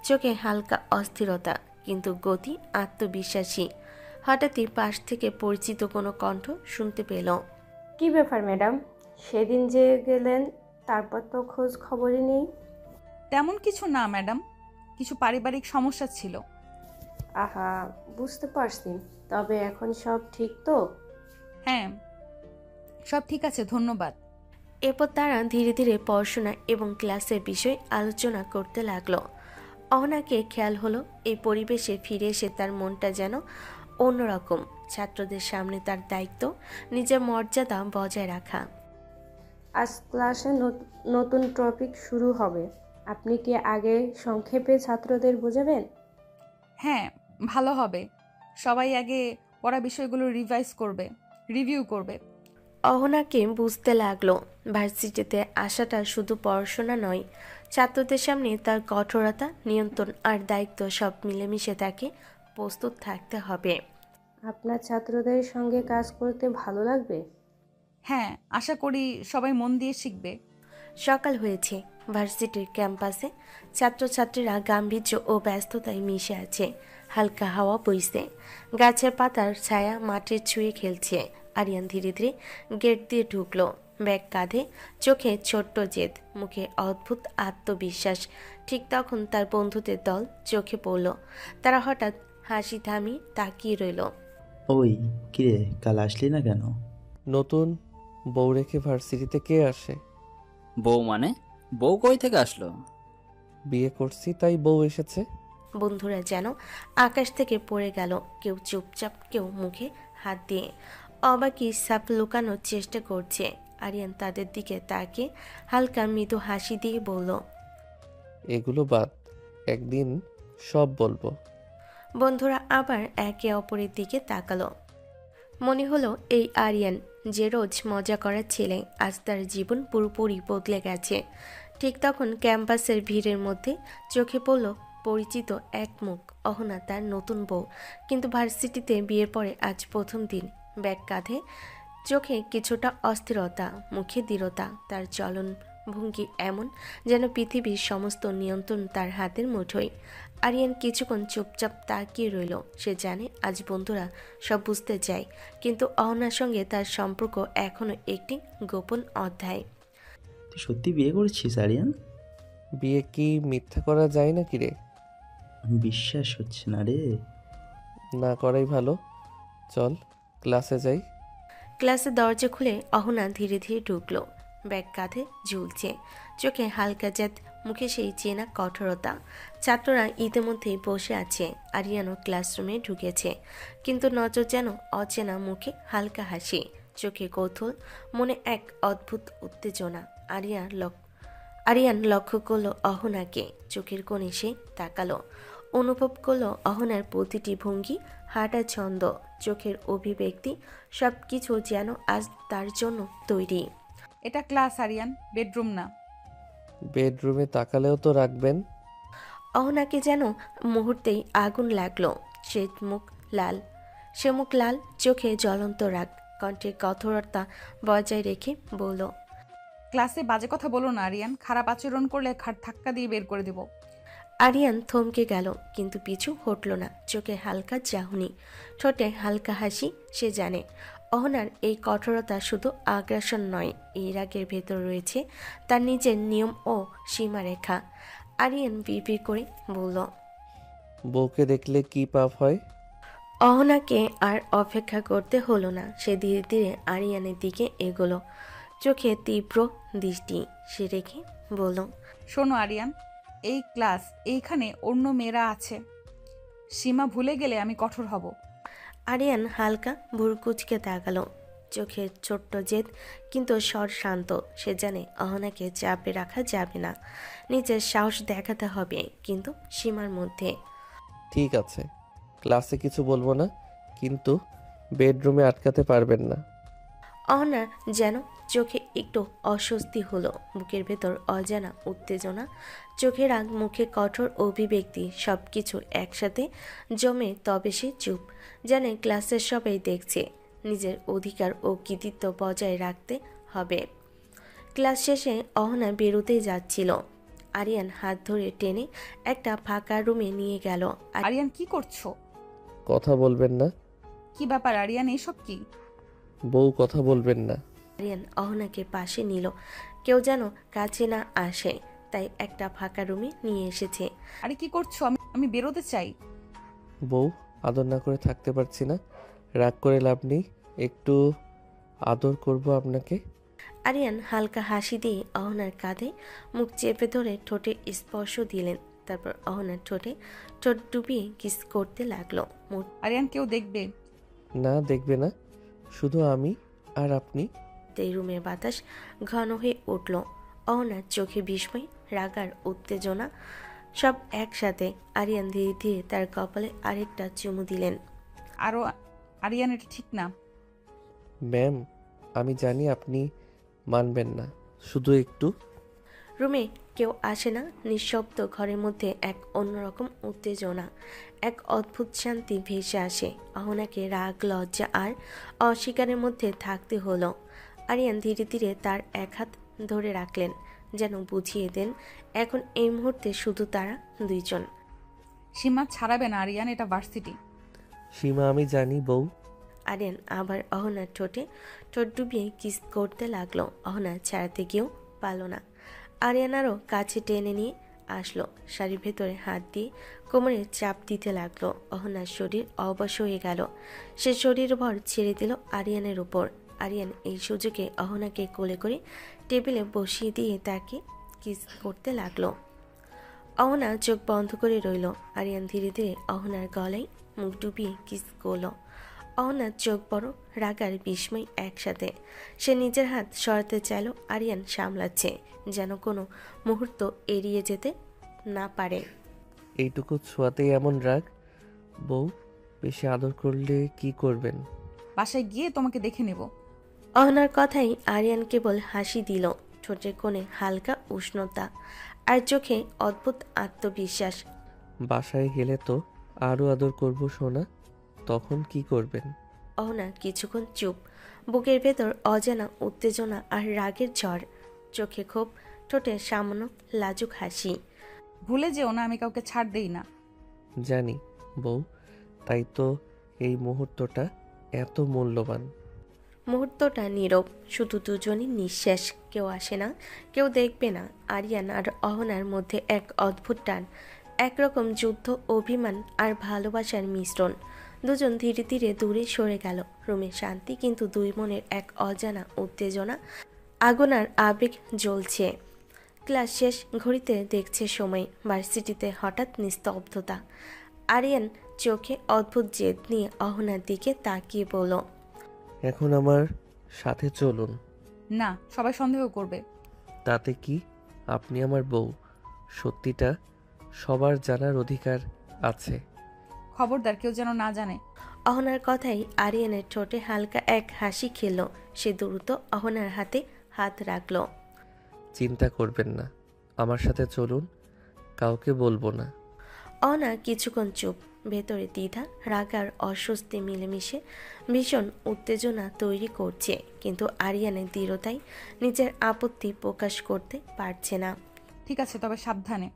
চোখে হালকা অস্থিরতা, কিন্তু গতি আত্মবিশ্বাসী। হঠাৎই পাশ থেকে পরিচিত কোনো কণ্ঠ শুনতে পেল। কি ব্যাপার ম্যাডাম, সেদিন যে গেলেন তারপর তো খোঁজ খবরই নেই। তেমন কিছু না ম্যাডাম, কিছু পারিবারিক সমস্যা ছিল। আহা, বুঝতে পারছি, তবে এখন সব ঠিক তো? হ্যাঁ, সব ঠিক আছে, ধন্যবাদ। এরপর তারা ধীরে ধীরে পড়াশোনা এবং ক্লাসের বিষয় আলোচনা করতে লাগলো। অহনাকে খেয়াল হলো, এই পরিবেশে ফিরে এসে তার মনটা যেন অন্যরকম। ছাত্রদের সামনে তার দায়িত্ব নিজের মর্যাদা বজায় রাখা। আজ ক্লাসে নতুন টপিক শুরু হবে, আপনি কি আগে সংক্ষেপে ছাত্রদের বোঝাবেন? হ্যাঁ, ভালো হবে। সবাই আগে পড়া বিষয়গুলো রিভিউ করবে। অহনাকে বুঝতে লাগলো, ভার্সিটিতে আসাটা শুধু পড়াশোনা নয়, ছাত্রদের সামনে তার কঠোরতা, নিয়ন্ত্রণ আর দায়িত্ব সব মিলেমিশে তাকে প্রস্তুত থাকতে হবে। আপনার ছাত্রদের সঙ্গে কাজ করতে ভালো লাগবে? হ্যাঁ, আশা করি সবাই মন দিয়ে শিখবে। সকাল হয়েছে। ভার্সিটির ক্যাম্পাসে ছাত্রছাত্রীরা গাম্ভীর্য ও ব্যস্ততায় মিশে আছে। হালকা হাওয়া বইছে, গাছের পাতার ছায়া মাটির ছুঁয়ে খেলছে। আরিয়ান ধীরে ধীরে গেট দিয়ে ঢুকলো, ব্যাগ কাঁধে, চোখে ছোট্ট জেদ, মুখে অদ্ভুত আত্মবিশ্বাস। ঠিক তখন তার বন্ধুদের দল চোখে পড়ল। তারা হঠাৎ হাসি থামিয়ে তাকিয়ে রইল। ওই কিরে, কাল আসলি না কেন? নতুন বউ রেখে ভার্সিটিতে কে আসে? বউ মানে? বউ কই থেকে আসলো? বিয়ে করছি তাই বউ এসেছে। বন্ধুরা যেন আকাশ থেকে পড়ে গেল, কেউ চুপচাপ, কেউ মুখে হাত দিয়ে অবাকি সাপ লুকানোর চেষ্টা করছে। আরিয়ান তাদের দিকে তাকিয়ে হালকা মৃদু হাসি দিয়ে বলল, এগুলো বাদ, একদিন সব বলবো। বন্ধুরা আবার একে অপরের দিকে তাকালো। মনে হলো এই আরিয়ান যে রোজ মজা করার ছেলে, আজ তার জীবন পুরোপুরি বদলে গেছে। ঠিক তখন ক্যাম্পাসের ভিড়ের মধ্যে চোখে পড়ল পরিচিত এক মুখ। অহনা, তার নতুন বউ, কিন্তু ভার্সিটিতে বিয়ের পরে আজ প্রথম দিন। ব্যাগ কাঁধে, চোখে কিছুটা অস্থিরতা, মুখে দৃঢ়তা। তার চলন ভঙ্গি এমন যেন পৃথিবীর সমস্ত নিয়ন্ত্রণ তার হাতের মুঠোয়। আরিয়ান কিছুক্ষণ চুপচাপ তাকিয়ে রইল। সে জানে আজ বন্ধুরা সব বুঝতে চায়, কিন্তু অহনার সঙ্গে তার সম্পর্ক এখনো একটি গোপন অধ্যায়। তুই সত্যি বিয়ে করেছিস আরিয়ান? বিয়ে কি মিথ্যা করা যায় নাকি রে? বিশ্বাস হচ্ছে না রে। না করাই ভালো, চল ক্লাসে যাই। ক্লাসের দরজা খুলে অহনা ধীরে ধীরে ঢুকলো। ব্যাগ কাঁধে ঝুলছে, চোখে হালকা জেদ, মুখে সেই চেনা কঠোরতা। ছাত্ররা ইতিমধ্যেই বসে আছে। আরিয়ানও ক্লাসরুমে ঢুকেছে, কিন্তু নজর যেন অচেনা মুখে হালকা হাসি, চোখে কৌতূহল, মনে এক অদ্ভুত উত্তেজনা। আরিয়ান লক্ষ্য করলো অহনাকে, চোখের কোণে সে তাকালো, অনুভব করলো অহনার প্রতিটি ভঙ্গি, হাঁটা ছন্দ, চোখের অভিব্যক্তি, সব কিছু যেন আজ তার জন্য তৈরি। এটা ক্লাস আরিয়ান, বেডরুম না। বেডরুমে তাকালেও তো রাখবেন। অহনাকে যেন মুহূর্তেই আগুন লাগলো। সে মুখ লাল, চোখে জ্বলন্ত রাগ, কণ্ঠে কঠোরতা বজায় রেখে বলল, ক্লাসে বাজে কথা বলো না আরিয়ান, খারাপ আচরণ করলে খাট ধাক্কা দিয়ে বের করে দেব। আরিয়ান থমকে গেল, কিন্তু পিছু হটল না। চোখে হালকা চাহনি, ঠোঁটে হালকা হাসি। সে জানে অহনার এই কঠোরতা শুধু আগ্রাসন নয়, এই রাগের ভেতর রয়েছে তার নিজের নিয়ম ও সীমারেখা। আরিয়ান বিড়বিড় করে বলল, বউকে দেখলে কি পাপ হয়? অহনাকে আর অপেক্ষা করতে হলো না। সে ধীরে ধীরে আরিয়ানের দিকে এগোলো, চোখে তীব্র দৃষ্টি সে রেখে বলল, শোনো আরিয়ান, এই ক্লাস এইখানে অন্য মেয়েরা আছে, সীমা ভুলে গেলে আমি কঠোর হব। আরিয়ান হালকা ভুরকুচকে তাকালো, চোখে ছোট্ট জেদ, কিন্তু স্বর শান্ত। সে জানে অহনাকে চাপে রাখা যাবে না, নিজের সাহস দেখাতে হবে, কিন্তু সীমার মধ্যে। ঠিক আছে, ক্লাসে কিছু বলবো না, কিন্তু বেডরুমে আটকাতে পারবেন না। অহনার যেন চোখে একটু অস্বস্তি হলো, বুকের ভেতর অজানা উত্তেজনা, চোখের রাগ, মুখে কঠোর অভিব্যক্তি, সব কিছু একসাথে জমে। তবে সে চুপ, জানে ক্লাসের সবাই দেখছে, নিজের অধিকার ও কৃতিত্ব বজায় রাখতে হবে। ক্লাস শেষে অহনা বেরোতেই যাচ্ছিল। আরিয়ান হাত ধরে টেনে একটা ফাঁকা রুমে নিয়ে গেল। আরিয়ান কি করছো? কথা বলবেন না। কি ব্যাপার আরিয়ান, এসব কি? বউ কথা বলবেন না। আরিয়ান অহনাকে পাশে নিল, কেউ যেন কাছে না আসে, তাই একটা ফাঁকা রুমে নিয়ে এসেছে। আরে কি করছো? আমি বেরোতে চাই। বউ, আদর না করে থাকতে পারছি না। রাগ করে লাভ নেই, একটু আদর করব আপনাকে। আরিয়ান হালকা হাসি দিয়ে অহনার কাঁধে মুখ চেপে ধরে ঠোঁটে স্পর্শ দিলেন। তারপর অহনার ঠোঁটে ঠোঁট ডুবিয়ে কিস করতে লাগলো। আরিয়ান, কেউ দেখবে? না, দেখবে না, শুধু আমি আর আপনি। মুহূর্তেই রুমের বাতাস ঘন হয়ে উঠল। অহনার চোখে বিস্ময়, রাগ আর উত্তেজনা সব একসাথে। আরিয়ান ধীরে ধীরে তার কপালে আরেকটা চুমু দিলেন। আরও আরিয়ান, এটা ঠিক না। ম্যাম, আমি জানি আপনি মানবেন না, শুধু একটু। রুমে কেউ আসে না, নিঃশব্দ ঘরের মধ্যে এক অন্যরকম উত্তেজনা, এক অদ্ভুত শান্তি ভেসে আসে। অহনাকে রাগ, লজ্জা আর অস্বীকারের মধ্যে থাকতে হলো। আরিয়ান ধীরে ধীরে তার এক হাত ধরে রাখলেন, যেন বুঝিয়ে দেন এখন এই মুহূর্তে শুধু তারা দুইজন। সীমা ছাড়াবে না আরিয়ান, এটা ভার্সিটি। সীমা আমি জানি বউ। আরিয়ান আবার অহনার ঠোঁটে ঠোঁট ডুবিয়ে কিস করতে লাগলো। অহনা ছাড়াতে গিয়েও পারল না। আরিয়ান আরও কাছে টেনে নিয়ে আসলো, শাড়ির ভেতরে হাত দিয়ে কোমরে চাপ দিতে লাগলো। অহনার শরীর অবশ হয়ে গেল, সে শরীর ভর ছেড়ে দিল আরিয়ানের উপর। আরিয়ান এই সুযোগে অহনাকে কোলে করে টেবিলে বসিয়ে দিয়ে তাকে কিস করতে লাগলো। অহনা চোখ বন্ধ করে রইল। আরিয়ান ধীরে ধীরে অহনার গলায় মুখ ডুবিয়ে কিস করল। অহনার চোখ বড়, রাগ আর বিস্ময় একসাথে। সে নিজের হাত সরাতে চাইল, আরিয়ান সামলাচ্ছে, যেন কোনো মুহূর্ত এড়িয়ে যেতে না পারে। এইটুকু ছোঁয়াতেই এমন রাগ? বউ, বেশি আদর করলে কি করবেন? বাসায় গিয়ে তোমাকে দেখে নেব। অহনার কথাই আরিয়ান কেবল হাসি দিল, ঠোঁটের কোণে হালকা উষ্ণতা আর চোখে অদ্ভুত আত্মবিশ্বাস। বাসায় গেলে তো আরও আদর করব সোনা, তখন কি করবেন? অহনা কিছুক্ষণ চুপ, বুকের ভেতর অজানা উত্তেজনা আর রাগের ঝড়, চোখে ক্ষোভ, ঠোঁটে সামান্য লাজুক হাসি। ভুলে যেও না, আমি কাউকে ছাড় দেই না। জানি বউ, তাই তো এই মুহূর্তটা এত মূল্যবান। মুহূর্তটা নীরব, শুধু দুজনই নিঃশ্বাস। কেউ আসে না, কেউ দেখবে না। আরিয়ান আর অহনার মধ্যে এক অদ্ভুত টান, একরকম যুদ্ধ, অভিমান আর ভালোবাসার মিশ্রণ। দুজন ধীরে ধীরে দূরে সরে গেল। রুমে শান্তি, কিন্তু দুই মনের এক অজানা উত্তেজনা, আগুন আর আবেগ জ্বলছে। ক্লাস শেষ, ঘড়িতে দেখছে সময়। ভার্সিটিতে হঠাৎ নিস্তব্ধতা। আরিয়ান চোখে অদ্ভুত জেদ নিয়ে অহনার দিকে তাকিয়ে বলল, এখন আমার সাথে চলুন। না, সবাই সন্দেহ করবে। তাতে কি, আপনি আমার বউ, সত্যিটা সবার জানার অধিকার আছে। খবরদার, কেউ যেন না জানে। অহনার কথাই আরিয়ানের ঠোঁটে হালকা এক হাসি খেলো। সে দ্রুত অহনার হাতে হাত রাখল। চিন্তা করবেন না, আমার সাথে চলুন, কাউকে বলবো না। অহনা কিছুক্ষণ চুপ। ভেতরে দ্বিধা, রাগ আর অস্বস্তি মিলেমিশে ভীষণ উত্তেজনা তৈরি করছে, কিন্তু আরিয়ানের দৃঢ়তায় নিজের আপত্তি প্রকাশ করতে পারছে না। ঠিক আছে, তবে সাবধানে।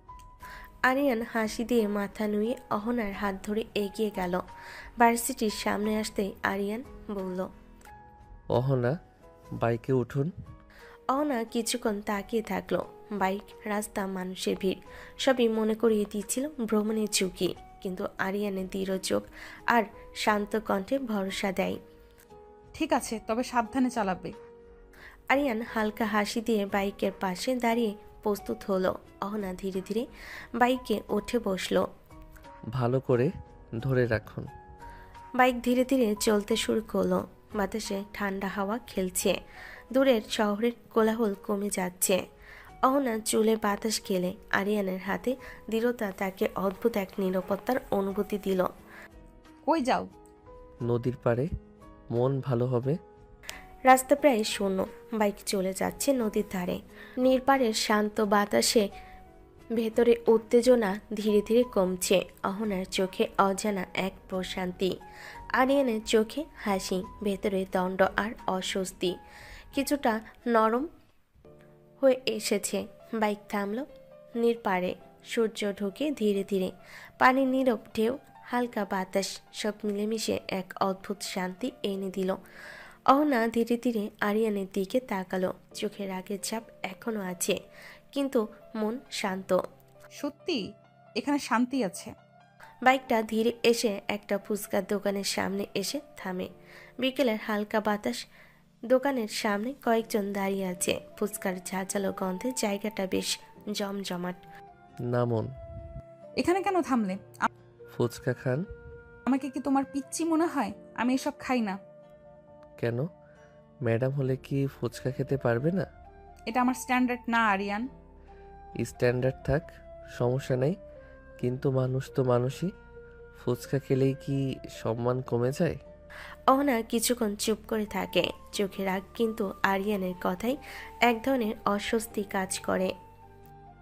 আরিয়ান হাসি দিয়ে মাথা নুয়ে অহনার হাত ধরে এগিয়ে গেল। ভার্সিটির সামনে আসতেই আরিয়ান বলল, অহনা, বাইকে উঠুন। অহনা কিছুক্ষণ তাকিয়ে থাকলো। বাইক, রাস্তা, মানুষের ভিড় সবই মনে করিয়ে দিচ্ছিল ভ্রমণের ঝুঁকি, কিন্তু আরিয়ানের দৃঢ় চোখ আর শান্ত কণ্ঠে ভরসা দেয়। ঠিক আছে, তবে সাবধানে চালাবে। আরিয়ান হালকা হাসি দিয়ে বাইকের পাশে দাঁড়িয়ে প্রস্তুত হলো। অহনা ধীরে ধীরে বাইকে উঠে বসলো। ভালো করে ধরে রাখুন। বাইক ধীরে ধীরে চলতে শুরু করলো। বাতাসে ঠান্ডা হাওয়া খেলছে। দূরের শহরের কোলাহল কমে যাচ্ছে। অহনা চুলে বাতাস খেলে আরিয়ানের হাতে দৃঢ়তা তাকে অদ্ভুত এক নিরাপত্তার অনুভূতি দিল। কই যাও? নদীর পাড়ে, মন ভালো হবে। রাস্তা প্রায় শূন্য। বাইক চলে যাচ্ছে নদীর ধারে। নির্পারের শান্ত বাতাসে ভেতরে উত্তেজনা ধীরে ধীরে কমছে। অহনার চোখে অজানা এক প্রশান্তি, আরিয়ানের চোখে হাসি, ভেতরে দণ্ড আর অস্বস্তি কিছুটা নরম হয়ে এসেছে। বাইক থামল নির্পারে। সূর্য ঢোকে ধীরে ধীরে। পানির নীরব ঢেউ, হালকা বাতাস সব মিলেমিশে এক অদ্ভুত শান্তি এনে দিল। অহনা ধীরে ধীরে আরিয়ানের দিকে তাকালো। চোখের আগের ছাপ এখনো আছে, কিন্তু মন শান্ত। সত্যি এখানে শান্তি আছে। বাইকটা ধীরে এসে একটা ফুচকার দোকানের সামনে এসে থামে। বিকেলের হালকা বাতাস, দোকানের সামনে কয়েকজন দাঁড়িয়ে আছে। ফুচকার ঝাঁঝালো গন্ধে জায়গাটা বেশ জমজমাট। নামুন। এখানে কেন থামলে? ফুচকা খান। আমাকে কি তোমার পিচ্চি মনে হয়? আমি এসব খাই না। কেন? ম্যাডাম হলে কি ফুচকা খেতে পারবে না? এটা আমার স্ট্যান্ডার্ড না আরিয়ান। স্ট্যান্ডার্ড থাক, সমস্যা নেই, কিন্তু মানুষ তো মানুষই। ফুচকা খেলেই কি সম্মান কমে যায়? অহনা কিছুক্ষণ চুপ করে থাকে। চোখে রাগ, কিন্তু আরিয়ানের কথায় এক ধরনের অস্বস্তি কাজ করে।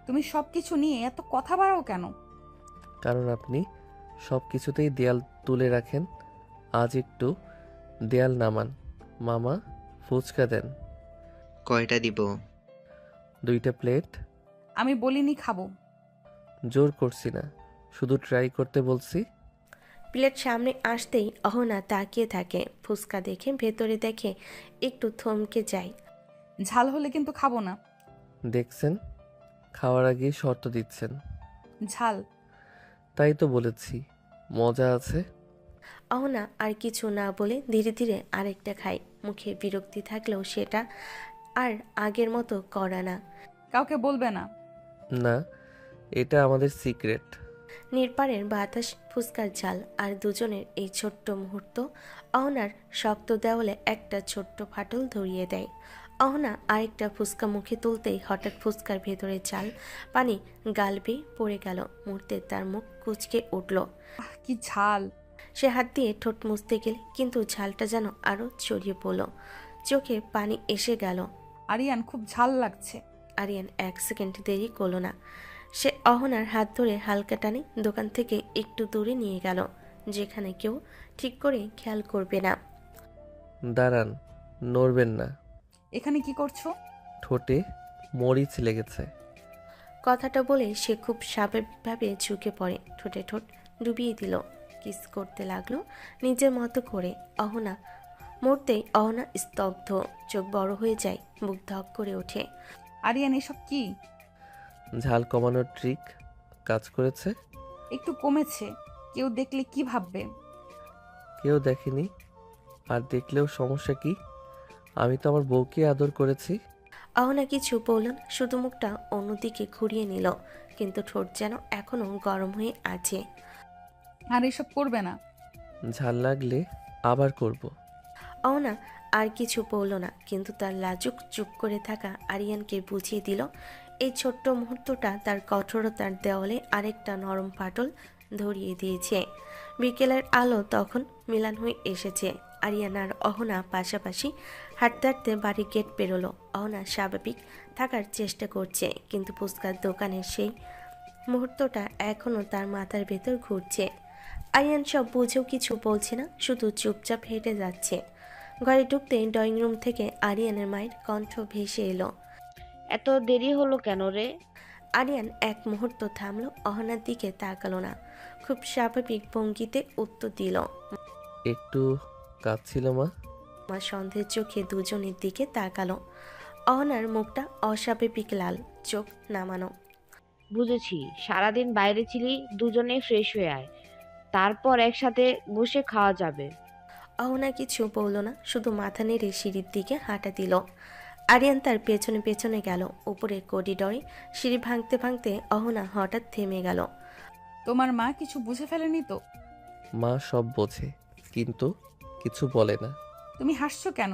তুমি সবকিছু নিয়ে এত কথা বাড়াও কেন? কারণ আপনি সব কিছুতেই দেয়াল তুলে রাখেন। আজ একটু দেয়াল নামান। মামা, ফুচকা দেন। কয়টা দিব? 2টা প্লেট। আমি বলিনি খাবো। জোর করছি না, শুধু ট্রাই করতে বলছি। প্লেট সামনে আসতেই অহনা তাকিয়ে থাকে। ফুচকা দেখে ভেতরে দেখে একটু থমকে যায়। ঝাল হলে কিন্তু খাবো না। দেখছেন, খাওয়ার আগে শর্ত দিচ্ছেন। ঝাল। তাই তো বলেছি, মজা আছে। অহনা আর কিছু না বলে ধীরে ধীরে আরেকটা খায়। মুখে বিরক্তি থাকলেও সেটা আর আগের মতো করা না। কাউকে বলবে না? না, এটা আমাদের সিক্রেট। নির্পারের বাতাস, ফুচকার ঝাল আর দুজনের এই ছোট্ট মুহূর্ত অহনার শক্ত দেওয়ালে একটা ছোট্ট ফাটল ধরিয়ে দেয়। অহনা আরেকটা ফুচকা মুখে তুলতেই হঠাৎ ফুচকার ভেতরে ঝাল পানি গাল বেয়ে পড়ে গেল। মুহূর্তে তার মুখ কুঁচকে উঠল। কি ঝাল! সে হাত দিয়ে ঠোঁট মুছতে গেলে কিন্তু ঝালটা যেন আরো ছড়িয়ে পড়ল। চোখে পানি এসে গেল। আরিয়ান, খুব ঝাল লাগছে। আরিয়ান 1 সেকেন্ড দেরি করল না। সে অহনার হাত ধরে হালকা টানে দোকান থেকে একটু দূরে নিয়ে গেল, যেখানে কেউ ঠিক করে খেয়াল করবে না। দাঁড়ান, নড়বেন না। এখানে কি করছো? ঠোঁটে মরিচ লেগেছে। কথাটা বলে সে খুব স্বাভাবিকভাবে ঝুঁকে পড়ে, ঠোঁটে ঠোঁট ডুবিয়ে দিল। কিস করতে লাগলো নিজের মতো করে। অহনা মুহূর্তেই অহনা স্তব্ধ। চোখ বড় হয়ে যায়, বুক ধক করে ওঠে। আরিয়ান, এসব কি? ঝাল কমানোর ট্রিক কাজ করেছে। একটু কমেছে। কেউ দেখলে কি ভাববে? কেউ দেখেনি, আর দেখলেও সমস্যা কি? আমি তো আমার বউকে আদর করেছি। অহনা কিছু বলল না, শুধু মুখটা অন্যদিকে ঘুরিয়ে নিল, কিন্তু ঠোঁট যেন এখনো গরম হয়ে আছে। আর এসব করবে না। ঝাল লাগলে আবার করব। অহনা আর কিছু বলল না, কিন্তু তার লাজুক চুপ করে থাকা আরিয়ানকে বুঝিয়ে দিল এই ছোট্ট মুহূর্তটা তার কঠোরতার দেওয়ালে আরেকটা নরম ফাটল ধরিয়ে দিয়েছে। বিকেলের আলো তখন মিলান হয়ে এসেছে। আরিয়ান আর অহনা পাশাপাশি হাঁটতে হাঁটতে বাড়ির গেট পেরোলো। অহনা স্বাভাবিক থাকার চেষ্টা করছে, কিন্তু ফুচকার দোকানের সেই মুহূর্তটা এখনও তার মাথার ভেতর ঘুরছে। আরিয়ান সব বুঝেও কিছু বলছে না, শুধু চুপচাপ হেঁটে যাচ্ছে। ঘরে ঢুকতে ড্রয়িং রুম থেকে আরিয়ানের মায়ের কণ্ঠ ভেসে এলো। এত দেরি হলো কেন রে? আরিয়ান এক মুহূর্ত থামলো, অহনার দিকে তাকালো না, খুব স্বাভাবিক ভঙ্গিতে উত্তর দিল। একটু কাজ ছিল মা। মা সন্দেহের চোখে দুজনের দিকে তাকালো। অহনার মুখটা অস্বাভাবিক লাল, চোখ নামানো। বুঝেছি, সারাদিন বাইরে ছিলি, দুজনে ফ্রেশ হয়ে আয়, তারপর একসাথে বসে খাওয়া যাবে। অহনা কিছু বলল না, শুধু মাথা নেড়ে সিঁড়ির দিকে হাঁটা দিল। আরিয়ান তার পেছনে পেছনে গেল। উপরে করিডরে সিঁড়ি ভাঙতে ভাঙতে অহনা হঠাৎ থেমে গেল। তোমার মা কিছু বুঝে ফেলেনি তো? মা সব বোঝে, কিন্তু কিছু বলে না। তুমি হাসছো কেন?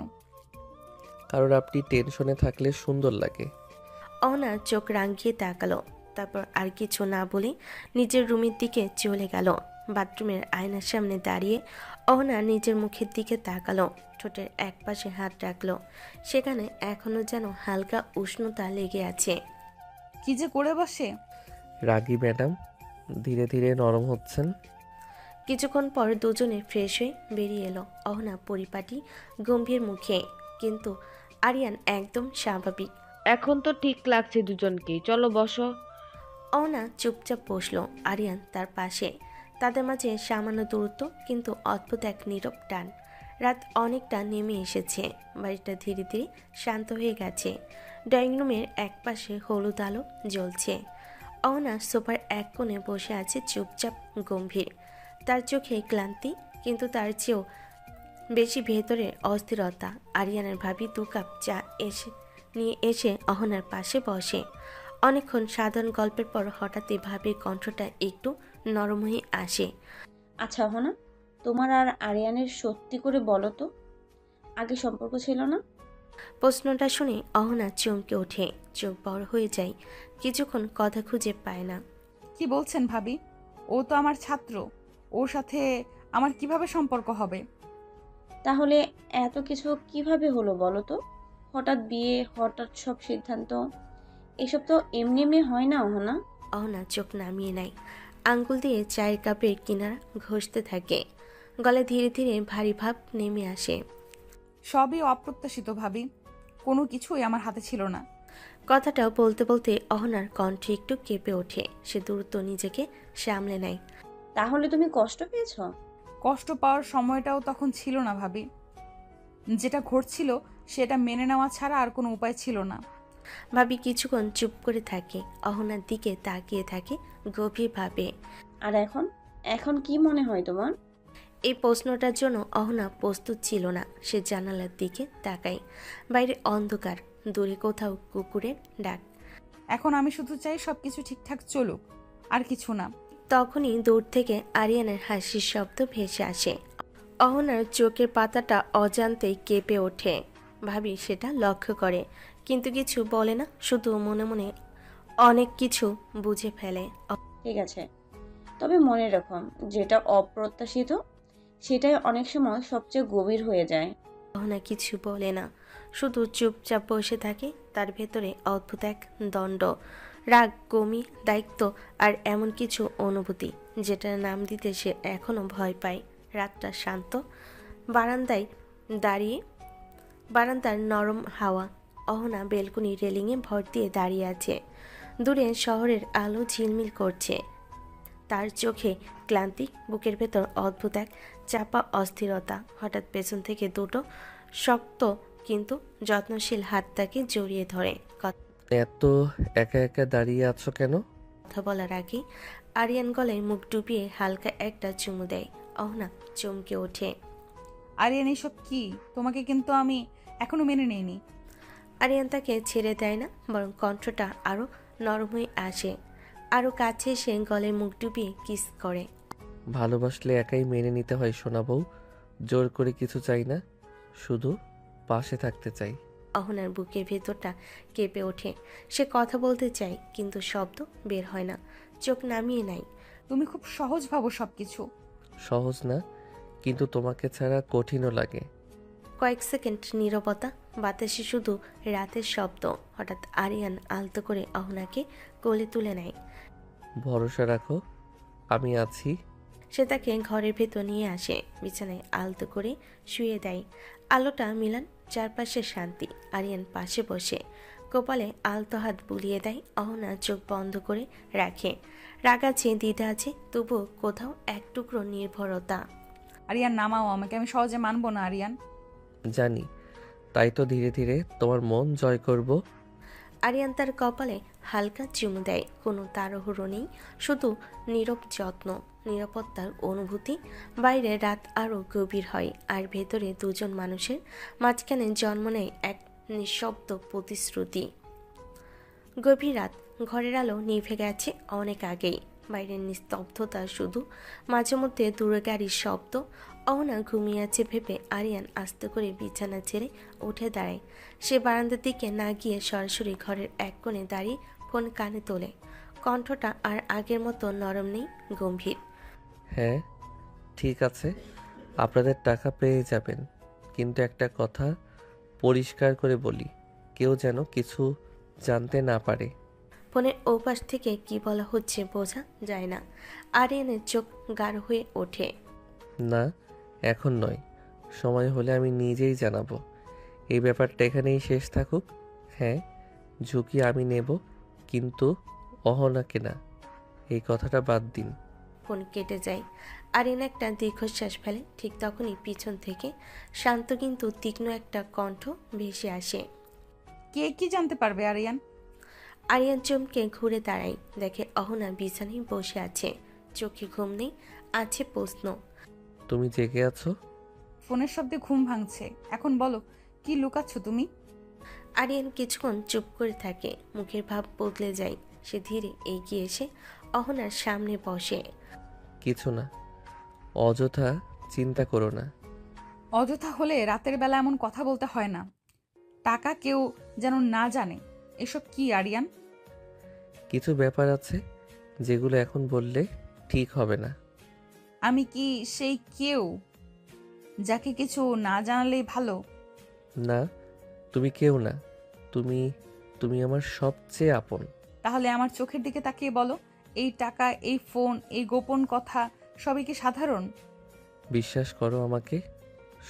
কারণ আপনি টেনশনে থাকলে সুন্দর লাগে। অহনা চোখ রাঙিয়ে তাকালো, তারপর আর কিছু না বলে নিজের রুমের দিকে চলে গেল। বাথরুমের আয়নার সামনে দাঁড়িয়ে অহনা নিজের মুখের দিকে তাকালো, ঠোঁটের এক পাশে হাত রাখলো। সেখানে এখনো যেন হালকা উষ্ণতা লেগে আছে। কি যে করে বসে। রাগী ম্যাডাম, ধীরে ধীরে নরম হচ্ছেন। কিছুক্ষণ পর দুজনে ফ্রেশ হয়ে বেরিয়ে এলো। অহনা পরিপাটি গম্ভীর মুখে, কিন্তু আরিয়ান একদম স্বাভাবিক। এখন তো ঠিক লাগছে দুজনকেই, চলো বসো। অহনা চুপচাপ বসলো, আরিয়ান তার পাশে। তাদের মাঝে সামান্য দূরত্ব, কিন্তু অদ্ভুত এক নীরব টান। রাত অনেকটা নেমে এসেছে, বাড়িটা ধীরে ধীরে শান্ত হয়ে গেছে। ড্রয়িং রুমের এক পাশে হলুদ আলো জ্বলছে। অহনা সোফার এক কোণে বসে আছে চুপচাপ গম্ভীর। তার চোখে ক্লান্তি, কিন্তু তার চেয়েও বেশি ভেতরে অস্থিরতা। আরিয়ানের ভাবি 2 কাপ চা নিয়ে এসে অহনার পাশে বসে। অনেকক্ষণ সাধারণ গল্পের পর হঠাৎই ভাবির কণ্ঠটা একটু নরম হয়ে আসে। আচ্ছা অহনা, তোমার আর আরিয়ানের সত্যি করে বলো তো, আগে সম্পর্ক ছিল না? প্রশ্নটা শুনে অহনা চমকে ওঠে, চোখ বড় হয়ে যায়, কিছুক্ষণ কথা খুঁজে পায় না। কি বলছেন ভাবি? ও তো আমার ছাত্র, ওর সাথে আমার কিভাবে সম্পর্ক হবে? তাহলে এত কিছু কিভাবে হলো বলো তো? হঠাৎ বিয়ে, হঠাৎ সব সিদ্ধান্ত, এসব তো এমনি এমনি হয় না অহনা। অহনা চোখ নামিয়ে নেয়, আঙ্গুল দিয়ে চায়ের কাপের কিনারা ঘষতে থাকে। গলায় ধীরে ধীরে ভারী ভাব নেমে আসে। সবই অপ্রত্যাশিত ভাবি, কোনো কিছুই আমার হাতে ছিল না। কথাটা বলতে বলতে অহনার কণ্ঠে একটু কেঁপে ওঠে। সে দ্রুত নিজেকে সামলে নেয়। তাহলে তুমি কষ্ট পেয়েছ? কষ্ট পাওয়ার সময়টাও তখন ছিল না ভাবি। যেটা ঘটছিল সেটা মেনে নেওয়া ছাড়া আর কোনো উপায় ছিল না। ভাবি কিছুক্ষণ চুপ করে থাকে, অহনার দিকে তাকিয়ে থাকে গভীরভাবে। আর এখন এখন কি মনে হয় তোমার? এই প্রশ্নটার জন্য অহনা প্রস্তুত ছিল না। সে জানালার দিকে তাকায়। বাইরে অন্ধকার, দূরে কোথাও কুকুরের ডাক। এখন আমি শুধু চাই সবকিছু ঠিকঠাক চলুক, আর কিছু না। তখনই দূর থেকে আরিয়ানের হাসির শব্দ ভেসে আসে। অহনার চোখের পাতাটা অজান্তেই কেঁপে ওঠে। ভাবি সেটা লক্ষ্য করে, কিন্তু কিছু বলে না, শুধু মনে মনে অনেক কিছু বুঝে ফেলে। ঠিক আছে, তবে মনে রাখো, যেটা অপ্রত্যাশিত সেটাই অনেক সময় সবচেয়ে গভীর হয়ে যায়। অহনা কিছু বলে না, শুধু চুপচাপ বসে থাকে। তার ভেতরে অদ্ভুত এক দ্বন্দ্ব, রাগ, গমি, দায়িত্ব আর এমন কিছু অনুভূতি যেটার নাম দিতে সে এখনো ভয় পায়। রাতটা শান্ত, বারান্দার নরম হাওয়া। অহনা বেলকনি রেলিংয়ে ভর দিয়ে দাঁড়িয়ে আছে। দূরে শহরের আলো ঝিলমিল করছে। তার চোখে ক্লান্তি, বুকের ভেতর অদ্ভুত এক চাপা অস্থিরতা। হঠাৎ পেছন থেকে দুটো শক্ত কিন্তু যত্নশীল হাত তাকে জড়িয়ে ধরে। এত একা একা দাঁড়িয়ে আছো কেন? কথা বলার আগে আরিয়ান গলায় মুখ ডুবিয়ে হালকা একটা চুমু দেয়। অহনা চমকে ওঠে। আরিয়ান এসব কি? তোমাকে কিন্তু আমি এখনো মেনে নেইনি। আরিয়ান তাকে ছেড়ে দেয় না, বরং কণ্ঠটা আরো নরম হয়ে আসে। আরো কাছে এসে গলায় মুখ ডুবিয়ে কিস করে। ভালোবাসলে একাই মেনে নিতে হয় সোনা বউ, জোর করে কিছু চাই না, শুধু পাশে থাকতে চাই। অহনার বুকের ভেতরটা কেঁপে ওঠে। সে কথা বলতে চায়, কিন্তু শব্দ বের হয় না। চোখ নামিয়ে নেয়। তুমি খুব সহজ ভাবো সব কিছু। সহজ না, কিন্তু তোমাকে ছাড়া কঠিনও লাগে। কয়েক সেকেন্ড নীরবতা, বাতাসে শুধু রাতের শব্দ। হঠাৎ আরিয়ান আলতো করে অহনাকে কোলে তুলে নেয়। ভরসা রাখো, আমি আছি। সে তাকে ঘরের ভেতর নিয়ে আসে, বিছানায় আলতো করে শুয়ে দেয়। আলোটা মিলান, চারপাশে শান্তি। আরিয়ান পাশে বসে কপালে আলতো হাত বুলিয়ে দেয়। অহনা চোখ বন্ধ করে রাখে। রাগ আছে, দ্বিধা আছে, তবুও কোথাও এক টুকরো নির্ভরতা। আরিয়ান নামাও আমাকে, আমি সহজে মানবো না আরিয়ান। জানি, তাই তো ধীরে ধীরে তোমার মন জয় করব। আরিয়ান তার কপালে হালকা চুমু দেয়। কোনো তাড়াহুড়ো নেই, শুধু নীরব যত্ন, নিরাপত্তার অনুভূতি। বাইরে রাত আরও গভীর হয়, আর ভেতরে দুজন মানুষের মাঝখানে জন্ম নেয় এক নিঃশব্দ প্রতিশ্রুতি। গভীর রাত, ঘরের আলো নিভে গেছে অনেক আগেই। বাইরের নিস্তব্ধতা, শুধু মাঝে মধ্যে দূরে গাড়ির শব্দ। অহনা ঘুমিয়ে আছে ভেবে আরিয়ান আস্তে করে বিছানা ছেড়ে উঠে দাঁড়ায়। সে বারান্দার দিকে না গিয়ে সরাসরি ঘরের এক কোণে দাঁড়িয়ে ফোন কানে তোলে। কণ্ঠটা আর আগের মতো নরম নেই, গম্ভীর। হ্যাঁ, ঠিক আছে, আপনাদের টাকা পেয়ে যাবেন, কিন্তু একটা কথা পরিষ্কার করে বলি, কেউ যেন কিছু জানতে না পারে। ফোনের ওপাশ থেকে কি বলা হচ্ছে বোঝা যায় না। আরিয়ানের চোখ গাঢ় হয়ে ওঠে। না, এখন নয়, সময় হলে আমি নিজেই জানাবো। এই ব্যাপারটা এখানেই শেষ থাকুক। হ্যাঁ, ঝুঁকি আমি নেব, কিন্তু অহনাকে না, এই কথাটা বাদ দিন। ফোন কেটে যায়। আরিয়ান একটা দীর্ঘশ্বাস ফেলে। ঠিক তখনই পিছন থেকে শান্ত কিন্তু তীক্ষ্ণ একটা কণ্ঠ ভেসে আসে। কে কি জানতে পারবে আরিয়ান? আরিয়ান চমকে ঘুরে দাঁড়ায়, দেখে অহনা বিছানায় বসে আছে। চোখে ঘুম নেই, আছে প্রশ্ন। তুমি জেগে আছো? ফোনের শব্দে ঘুম ভাঙছে। এখন বলো, কি লুকাচ্ছ তুমি? আরিয়ান কিছুক্ষণ চুপ করে থাকে, মুখের ভাব বদলে যায়। সে ধীরে এগিয়ে এসে অহনার সামনে বসে। কিছু না, অযথা চিন্তা করো না। অযথা হলে রাতের বেলা এমন কথা বলতে হয় না। টাকা কেউ যেন না জানে। এসব কি আরিয়ান? কিছু ব্যাপার আছে যেগুলো এখন বললে ঠিক হবে না। আমি কি সেই কেউ যাকে কিছু না জানালেই ভালো? না, তুমি কেউ না, তুমি তুমি আমার সবচেয়ে আপন। তাহলে আমার চোখের দিকে তাকিয়ে বলো, এই টাকা, এই ফোন, এই গোপন কথা সবই কি সাধারণ? বিশ্বাস করো আমাকে,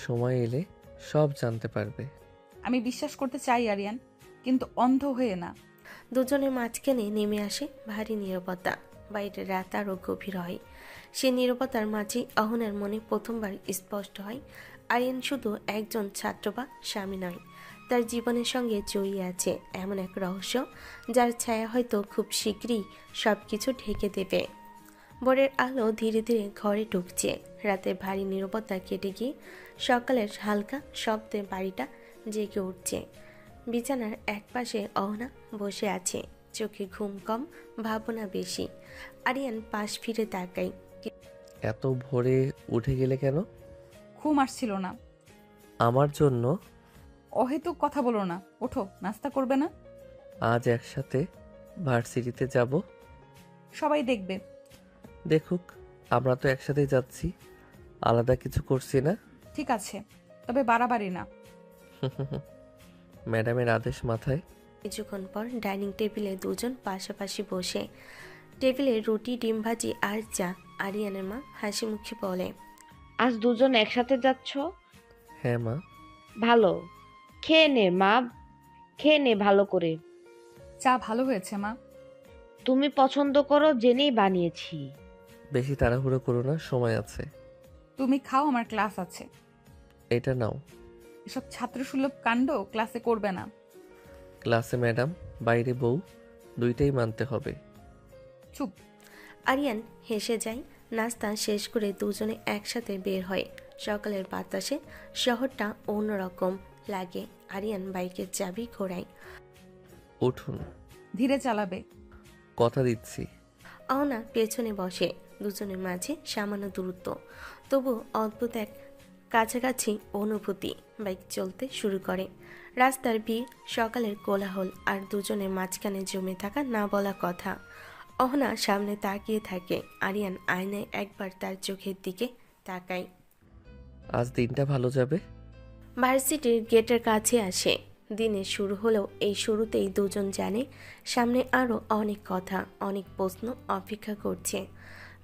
সময় এলে সব জানতে পারবে। আমি বিশ্বাস করতে চাই আরিয়ান, কিন্তু অন্ধ হয়ে না। দুজনের মাঝখানে নেমে আসে ভারী নীরবতা। বাইরে রাত আরও গভীর হয়। সে নীরবতার মাঝেই অহনার মনে প্রথমবার স্পষ্ট হয়, আরিয়ান শুধু একজন ছাত্র বা স্বামী নয়, তার জীবনের সঙ্গে জড়িয়ে আছে এমন এক রহস্য, যার ছায়া হয়তো খুব শীঘ্রই সব কিছু ঢেকে দেবে। ভোরের আলো ধীরে ধীরে ঘরে ঢুকছে। রাতের ভারী নীরবতা কেটে গিয়ে সকালের হালকা শব্দে বাড়িটা জেগে উঠছে। বিছানার একপাশে অহনা বসে আছে, চোখে ঘুম কম, ভাবনা বেশি। আরিয়ান পাশ ফিরে তাকায়। এত ভোরে উঠে গেলে কেন? ঘুম আসছিল না। আমার জন্য? অহেতুক কথা বলো না, ওঠো, নাস্তা করবে না? আজ একসাথে ভার্সিটিতে যাব। সবাই দেখবে। দেখুক, আমরা তো একসাথেই যাচ্ছি, আলাদা কিছু করছি না। ঠিক আছে, তবে বাড়াবাড়ি না। ম্যাডামের আদেশ মাথায়। কিছুক্ষণ পর ডাইনিং টেবিলে দুজন পাশাপাশি বসে। টেবিলে রুটি, ডিম ভাজি আর চা। আরিয়ানের মা হাসি মুখে বলে, আজ দুজন একসাথে যাচ্ছ? হ্যাঁ মা। ভালো, খেয়ে নে মা, খেয়ে নে ভালো করে। চা ভালো হয়েছে মা। তুমি পছন্দ করো জেনেই বানিয়েছি। বেশি তাড়াহুড়ো করো না, সময় আছে। তুমি খাও, আমার ক্লাস আছে। এটা নাও। এসব ছাত্রসুলভ কাণ্ড ক্লাসে করবে না। ক্লাসে ম্যাডাম, বাইরে বউ, দুইটাই মানতে হবে। চুপ। আরিয়ান হেসে যায়। নাস্তা শেষ করে দুজনে একসাথে বের হয়। সকালের বাতাসে শহরটা অন্যরকম লাগে। আরিয়ান বাইকের চাবি ঘোরায়। উঠুন। ধীরে চালাবে। কথা দিচ্ছি। অহনা পেছনে বসে। দুজনের মাঝে সামান্য দূরত্ব, তবু অদ্ভুত এক কাছাকাছি অনুভূতি। বাইক চলতে শুরু করে। রাস্তার ভিড়, সকালের কোলাহল, আর দুজনের মাঝখানে জমে থাকা না বলা কথা। অহনা সামনে তাকিয়ে থাকে। আরিয়ান আয়নায় একবার তার চোখের দিকে তাকায়। আজ দিনটা ভালো যাবে। ভার্সিটির গেটের কাছে আসে। দিনের শুরু হলেও এই শুরুতেই দুজন জানে সামনে আরও অনেক কথা, অনেক প্রশ্ন অপেক্ষা করছে।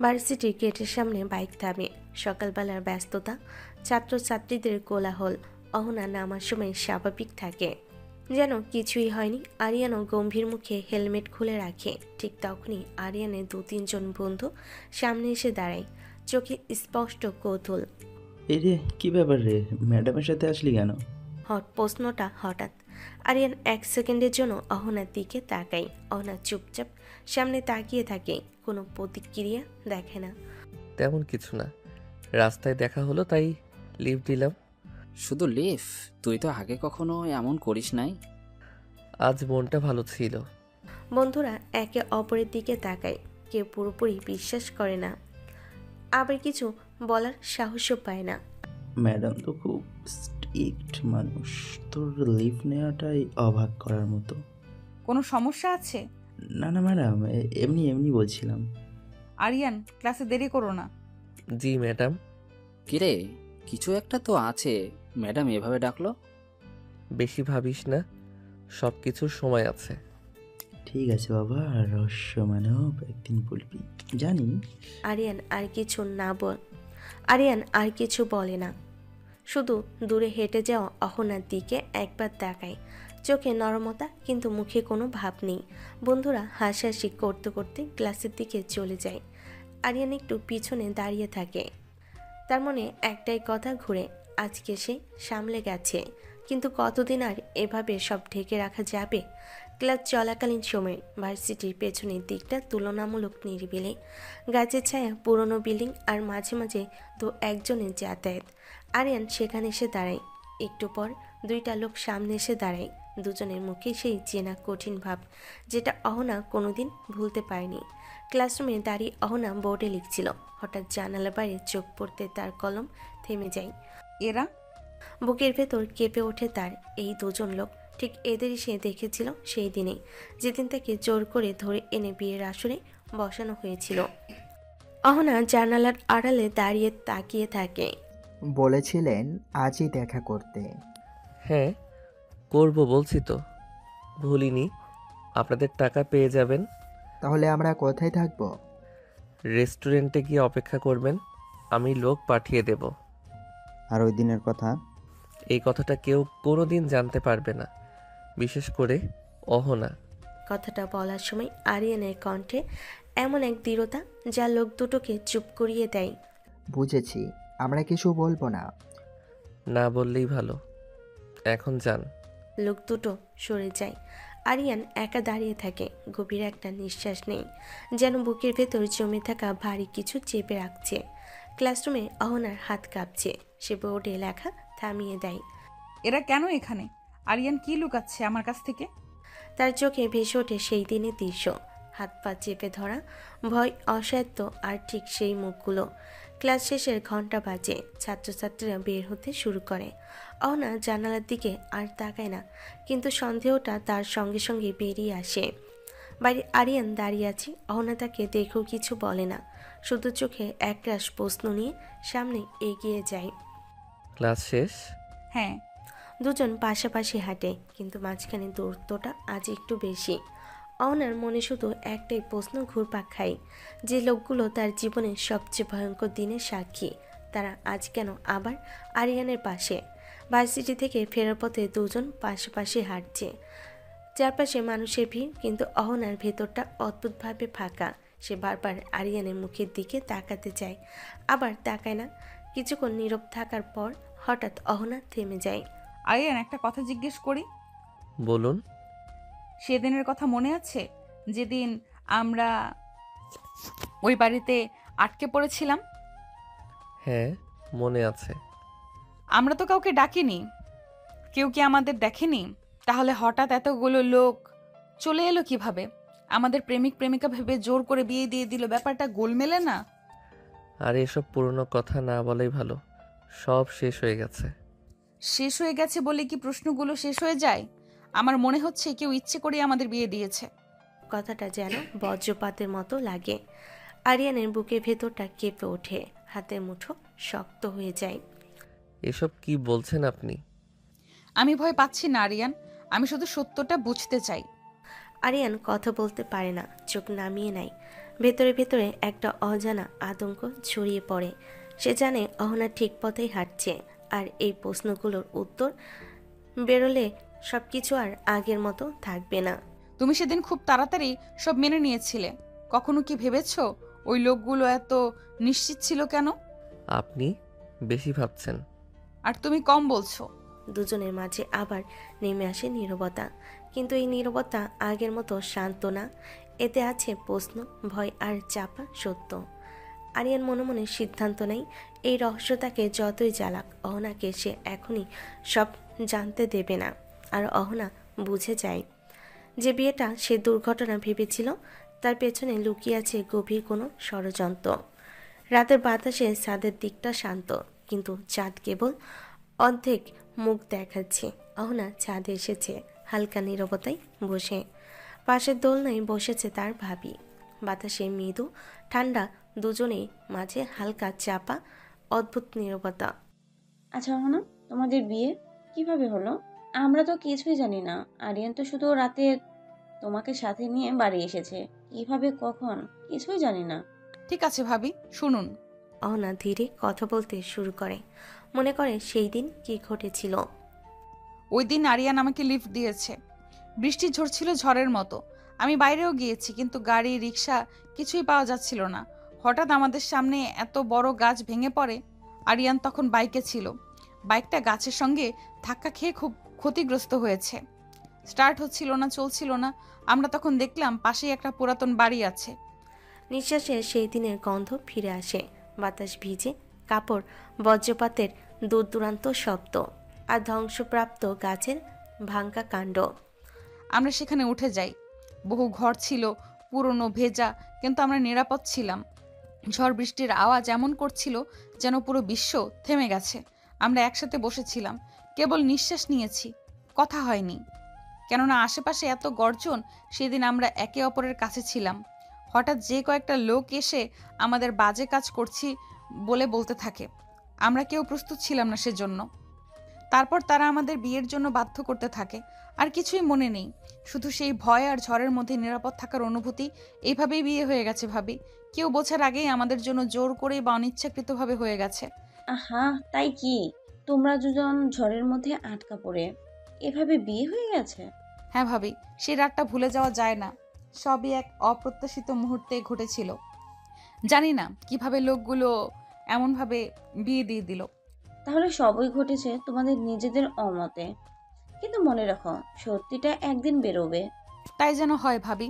ভার্সিটির গেটের সামনে বাইক থামে। সকালবেলার ব্যস্ততা, ছাত্রছাত্রীদের কোলাহল। অহনা নামার সময় স্বাভাবিক থাকে, যেন কিছুই হয়নি। আরিয়ানও গম্ভীর মুখে হেলমেট খুলে রাখে। ঠিক তখনই আরিয়ানের 2-3 জন বন্ধু সামনে এসে দাঁড়ায়, চোখে স্পষ্ট কৌতূহল। এই রে, কি ব্যাপার রে, ম্যাডামের সাথে আসলি কেন? প্রশ্নটা হঠাৎ। আরিয়ান 1 সেকেন্ডের জন্য অহনার দিকে তাকায়। অহনা চুপচাপ সামনে তাকিয়ে থাকে, কোনো প্রতিক্রিয়া দেখে না। তেমন কিছু না, রাস্তায় দেখা হলো তাই লিফট দিলাম। শুধু লিফ? তুই তো আগে কখনো এমন করিস নাই। আজ মনটা ভালো ছিল। বন্ধুরা একে অপরের দিকে তাকায়, কেউ পুরোপুরি বিশ্বাস করে না, আবার কিছু বলার সাহসও পায় না। ম্যাডাম তো খুব স্ট্রিক্ট মানুষ, তোর লিভ নেওয়াটাই অবাক করার মতো। কোনো সমস্যা আছে? না না ম্যাডাম, এমনি এমনি বলছিলাম। আরিয়ান, ক্লাসে দেরি করো না। জি ম্যাডাম। কিরে, কিছু একটা তো আছে, ম্যাডাম এভাবে ডাকলো। বেশি ভাবিস না, সব কিছুর সময় আছে। ঠিক আছে বাবা, রহস্য মানব একদিন বলবি, জানি। আরিয়ান আর কিছু বলে না, শুধু দূরে হেঁটে যাওয়া অহনার দিকে একবার তাকায়। চোখে নরমতা, কিন্তু মুখে কোনো ভাব নেই। বন্ধুরা হাসাহাসি করতে করতে ক্লাসের দিকে চলে যায়। আরিয়ান একটু পিছনে দাঁড়িয়ে থাকে। তার মনে একটাই কথা ঘুরে, আজকে সে সামলে গেছে, কিন্তু কতদিন আর এভাবে সব ঢেকে রাখা যাবে? ক্লাস চলাকালীন সময়ে ভার্সিটির পেছনের দিকটা তুলনামূলক নিরিবিলি। গাছের ছায়া, পুরনো বিল্ডিং, আর মাঝে মাঝে 2-1 জনের যাতায়াত। আরিয়ান সেখানে এসে দাঁড়ায়। একটু পর 2টা লোক সামনে এসে দাঁড়ায়। দুজনের মুখে সেই চেনা কঠিন ভাব, যেটা অহনা কোনোদিন ভুলতে পারেনি। ক্লাসরুমে দাঁড়িয়ে অহনা বোর্ডে লিখছিল। হঠাৎ জানালার বাইরে চোখ পড়তে তার কলম থেমে যায়। এরা? বুকের ভেতর কেঁপে ওঠে তার। এই 2জন লোক ঠিক এদেরই সে দেখেছিল সেই দিনে, যেদিন তাকে জোর করে ধরে এনে বিয়ের আসরে বসানো হয়েছিল। অহনা জানালার আড়ালে দাঁড়িয়ে তাকিয়ে থাকে। বলেছিলেন আজই দেখা করতে। হ্যাঁ করব, বলছি তো, ভুলিনি। আপনাদের টাকা পেয়ে যাবেন। তাহলে আমরা কোথায় থাকবো? রেস্টুরেন্টে গিয়ে অপেক্ষা করবেন, আমি লোক পাঠিয়ে দেব। আর ওই দিনের কথা? এই কথাটা কেউ কোনোদিন জানতে পারবে না, বিশেষ করে অহনা। কথাটা বলার সময় আরিয়ানের কণ্ঠে এমন এক দৃঢ়তা যা লোক দুটোকে চুপ করিয়ে দেয়। বুঝেছি, আমরা কিছু বলবো না। না বললেই ভালো, এখন যান। লোক দুটো সরে যায়। আরিয়ান একা দাঁড়িয়ে থাকে। গভীর একটা নিঃশ্বাস নেই, যেন বুকের ভেতর জমে থাকা ভারী কিছু চেপে রাখছে। ক্লাসরুমে অহনার হাত কাঁপছে। সে বোর্ডে লেখা থামিয়ে দেয়। এরা কেন এখানে? আরিয়ান কি লুকাচ্ছে আমার কাছ থেকে? তার চোখে ভেসে ওঠে সেই দিনের দৃশ্য, হাত পা চেপে ধরা, ভয়, অসাধ্য, আর ঠিক সেই মুখগুলো। ক্লাস শেষের ঘন্টা বাজে। ছাত্রছাত্রীরা বের হতে শুরু করে। অহনা জানালার দিকে আর তাকায় না, কিন্তু সন্দেহটা তার সঙ্গে সঙ্গে বেরিয়ে আসে। বাইরে আরিয়ান দাঁড়িয়ে আছে। অহনা তাকে দেখেও কিছু বলে না, শুধু চোখে একরাশ প্রশ্ন নিয়ে সামনে এগিয়ে যায়। ক্লাস শেষ? হ্যাঁ। 2জন পাশাপাশি হাঁটে, কিন্তু মাঝখানে দূরত্বটা আজ একটু বেশি। অহনার মনে শুধু একটাই প্রশ্ন ঘুরপাক খায়, যে লোকগুলো তার জীবনের সবচেয়ে ভয়ঙ্কর দিনের সাক্ষী, তারা আজ কেন আবার আরিয়ানের পাশে? ভার্সিটি থেকে ফেরার পথে 2জন পাশাপাশি হাঁটছে। চারপাশে মানুষের ভিড়, কিন্তু অহনার ভেতরটা অদ্ভুতভাবে ফাঁকা। সে বারবার আরিয়ানের মুখের দিকে তাকাতে চায়, আবার তাকায় না। কিছুক্ষণ নীরব থাকার পর হঠাৎ অহনা থেমে যায়। আরিয়ান, একটা কথা জিজ্ঞেস করি? বলুন। সেদিনের কথা মনে আছে, যেদিন আমরা ওই বাড়িতে আটকে পড়েছিলাম? হ্যাঁ মনে আছে। আমরা তো কাউকে ডাকিনি, কেউ কি আমাদের দেখেনি? তাহলে হঠাৎ এতগুলো লোক চলে এলো কিভাবে? আমাদের প্রেমিক প্রেমিকা ভেবে জোর করে বিয়ে দিয়ে দিল, ব্যাপারটা গোলমেলে না? আর এসব পুরনো কথা না বলাই ভালো, সব শেষ হয়ে গেছে। শেষ হয়ে গেছে বলে কি প্রশ্নগুলো শেষ হয়ে যায়? আমার মনে হচ্ছে কেউ ইচ্ছে করে আমাদের বিয়ে দিয়েছে। কথাটা যেন বজ্রপাতের মতো লাগে। আরিয়ানের বুকের ভেতরটা কেঁপে ওঠে, হাতের মুঠো শক্ত হয়ে যায়। এসব কি বলছেন আপনি? আমি ভয় পাচ্ছি না আরিয়ান, আমি শুধু সত্যটা বুঝতে চাই। আরিয়ান কথা বলতে পারে না, চোখ নামিয়ে নেয়। ভেতরে ভেতরে একটা অজানা আতঙ্ক ছড়িয়ে পড়ে। সে জানে অহনা ঠিক পথেই হাঁটছে, আর এই প্রশ্নগুলোর উত্তর বেরোলে সবকিছু আর আগের মতো থাকবে না। তুমি সেদিন খুব তাড়াতাড়ি সব মেনে নিয়েছিলে। কখনো কি ভেবেছো ওই লোকগুলো এত নিশ্চিত ছিল কেন? আপনি বেশি ভাবছেন। আর তুমি কম বলছো। দুজনের মাঝে আবার নেমে আসে নীরবতা, কিন্তু এই নীরবতা আগের মতো শান্ত না। এতে আছে প্রশ্ন, ভয় আর চাপা সত্য। আরিয়ান মনে মনে সিদ্ধান্ত নেয়, এই রহস্য তাকে যতই জ্বালাক, অহনাকে সে এখনই সব জানতে দেবে না। আর অহনা বুঝে যায় যে বিয়েটা সে দুর্ঘটনা ভেবেছিল, তার পেছনে লুকিয়ে আছে গভীর কোনো ষড়যন্ত্র। রাতের বাতাসে ছাদের দিকটা শান্ত, কিন্তু চাঁদ কেবল অর্ধেক মুখ দেখাচ্ছে। অহনা ছাদে এসেছে, হালকা নীরবতায় বসে। পাশের দোলনায় বসেছে তার ভাবি। বাতাসে মৃদু ঠান্ডা, দুজনেই মাঝে হালকা চাপা অদ্ভুত নীরবতা। আচ্ছা না, তোমাদের বিয়ে কিভাবে হলো? আমরা তো কিছুই জানি না। আরিয়ান তো শুধু রাতে তোমাকে সাথে নিয়ে বাড়ি এসেছে। কিভাবে, কখন, কিছুই জানি না। ঠিক আছে ভাবি, শুনুন। অহনা ধীরে কথা বলতে শুরু করে, মনে করে সেই দিন কি ঘটেছিল। ওই দিন আরিয়ান আমাকে লিফট দিয়েছে। বৃষ্টি ঝরছিল ঝড়ের মতো। আমি বাইরেও গিয়েছি, কিন্তু গাড়ি রিক্সা কিছুই পাওয়া যাচ্ছিল না। হঠাৎ আমাদের সামনে এত বড় গাছ ভেঙে পড়ে। আরিয়ান তখন বাইকে ছিল। বাইকটা গাছের সঙ্গে ধাক্কা খেয়ে খুব ক্ষতিগ্রস্ত হয়েছে। স্টার্ট হচ্ছিল না, চলছিল না। আমরা তখন দেখলাম পাশেই একটা পুরাতন বাড়ি আছে। নিঃশ্বাসে সেই দিনের গন্ধ ফিরে আসে। বাতাস ভিজে কাপড়, বজ্রপাতের দূর দূরান্ত শব্দ, আর ধ্বংসপ্রাপ্ত গাছের ভাঙ্গা কাণ্ড। আমরা সেখানে উঠে যাই। বহু ঘর ছিল, পুরনো, ভেজা, কিন্তু আমরা নিরাপদ ছিলাম। ঝড় বৃষ্টির আওয়াজ এমন করছিল যেন পুরো বিশ্ব থেমে গেছে। আমরা একসাথে বসেছিলাম, কেবল নিঃশ্বাস নিয়েছি, কথা হয়নি। কেননা আশেপাশে এত গর্জন। সেদিন আমরা একে অপরের কাছে ছিলাম। হঠাৎ যে কয়েকটা লোক এসে আমাদের বাজে কাজ করছি বলে বলতে থাকে। আমরা কেউ প্রস্তুত ছিলাম না সেজন্য। তারপর তারা আমাদের বিয়ের জন্য বাধ্য করতে থাকে। আর কিছুই মনে নেই, শুধু সেই ভয় আর ঝড়ের মধ্যে নিরাপদ থাকার অনুভূতি। এইভাবেই বিয়ে হয়ে গেছে ভাবি। কেউ বোঝার আগেই আমাদের জন্য জোর করেই বা অনিচ্ছাকৃতভাবে হয়ে গেছে। আহা, তাই কি? তোমরা দুজন ঝড়ের মধ্যে আটকা পড়ে এভাবে বিয়ে হয়ে গেছে? হ্যাঁ ভাবি, সেই রাতটা ভুলে যাওয়া যায় না। সবই এক অপ্রত্যাশিত মুহূর্তে ঘটেছিল। জানি না কিভাবে লোকগুলো এমনভাবে বিয়ে দিয়ে দিল। তাহলে সবই ঘটেছে তোমাদের নিজেদের অমতে। কিন্তু মনে রাখো, সত্যিটা একদিন বেরোবে। তাই যেন হয় ভাবি।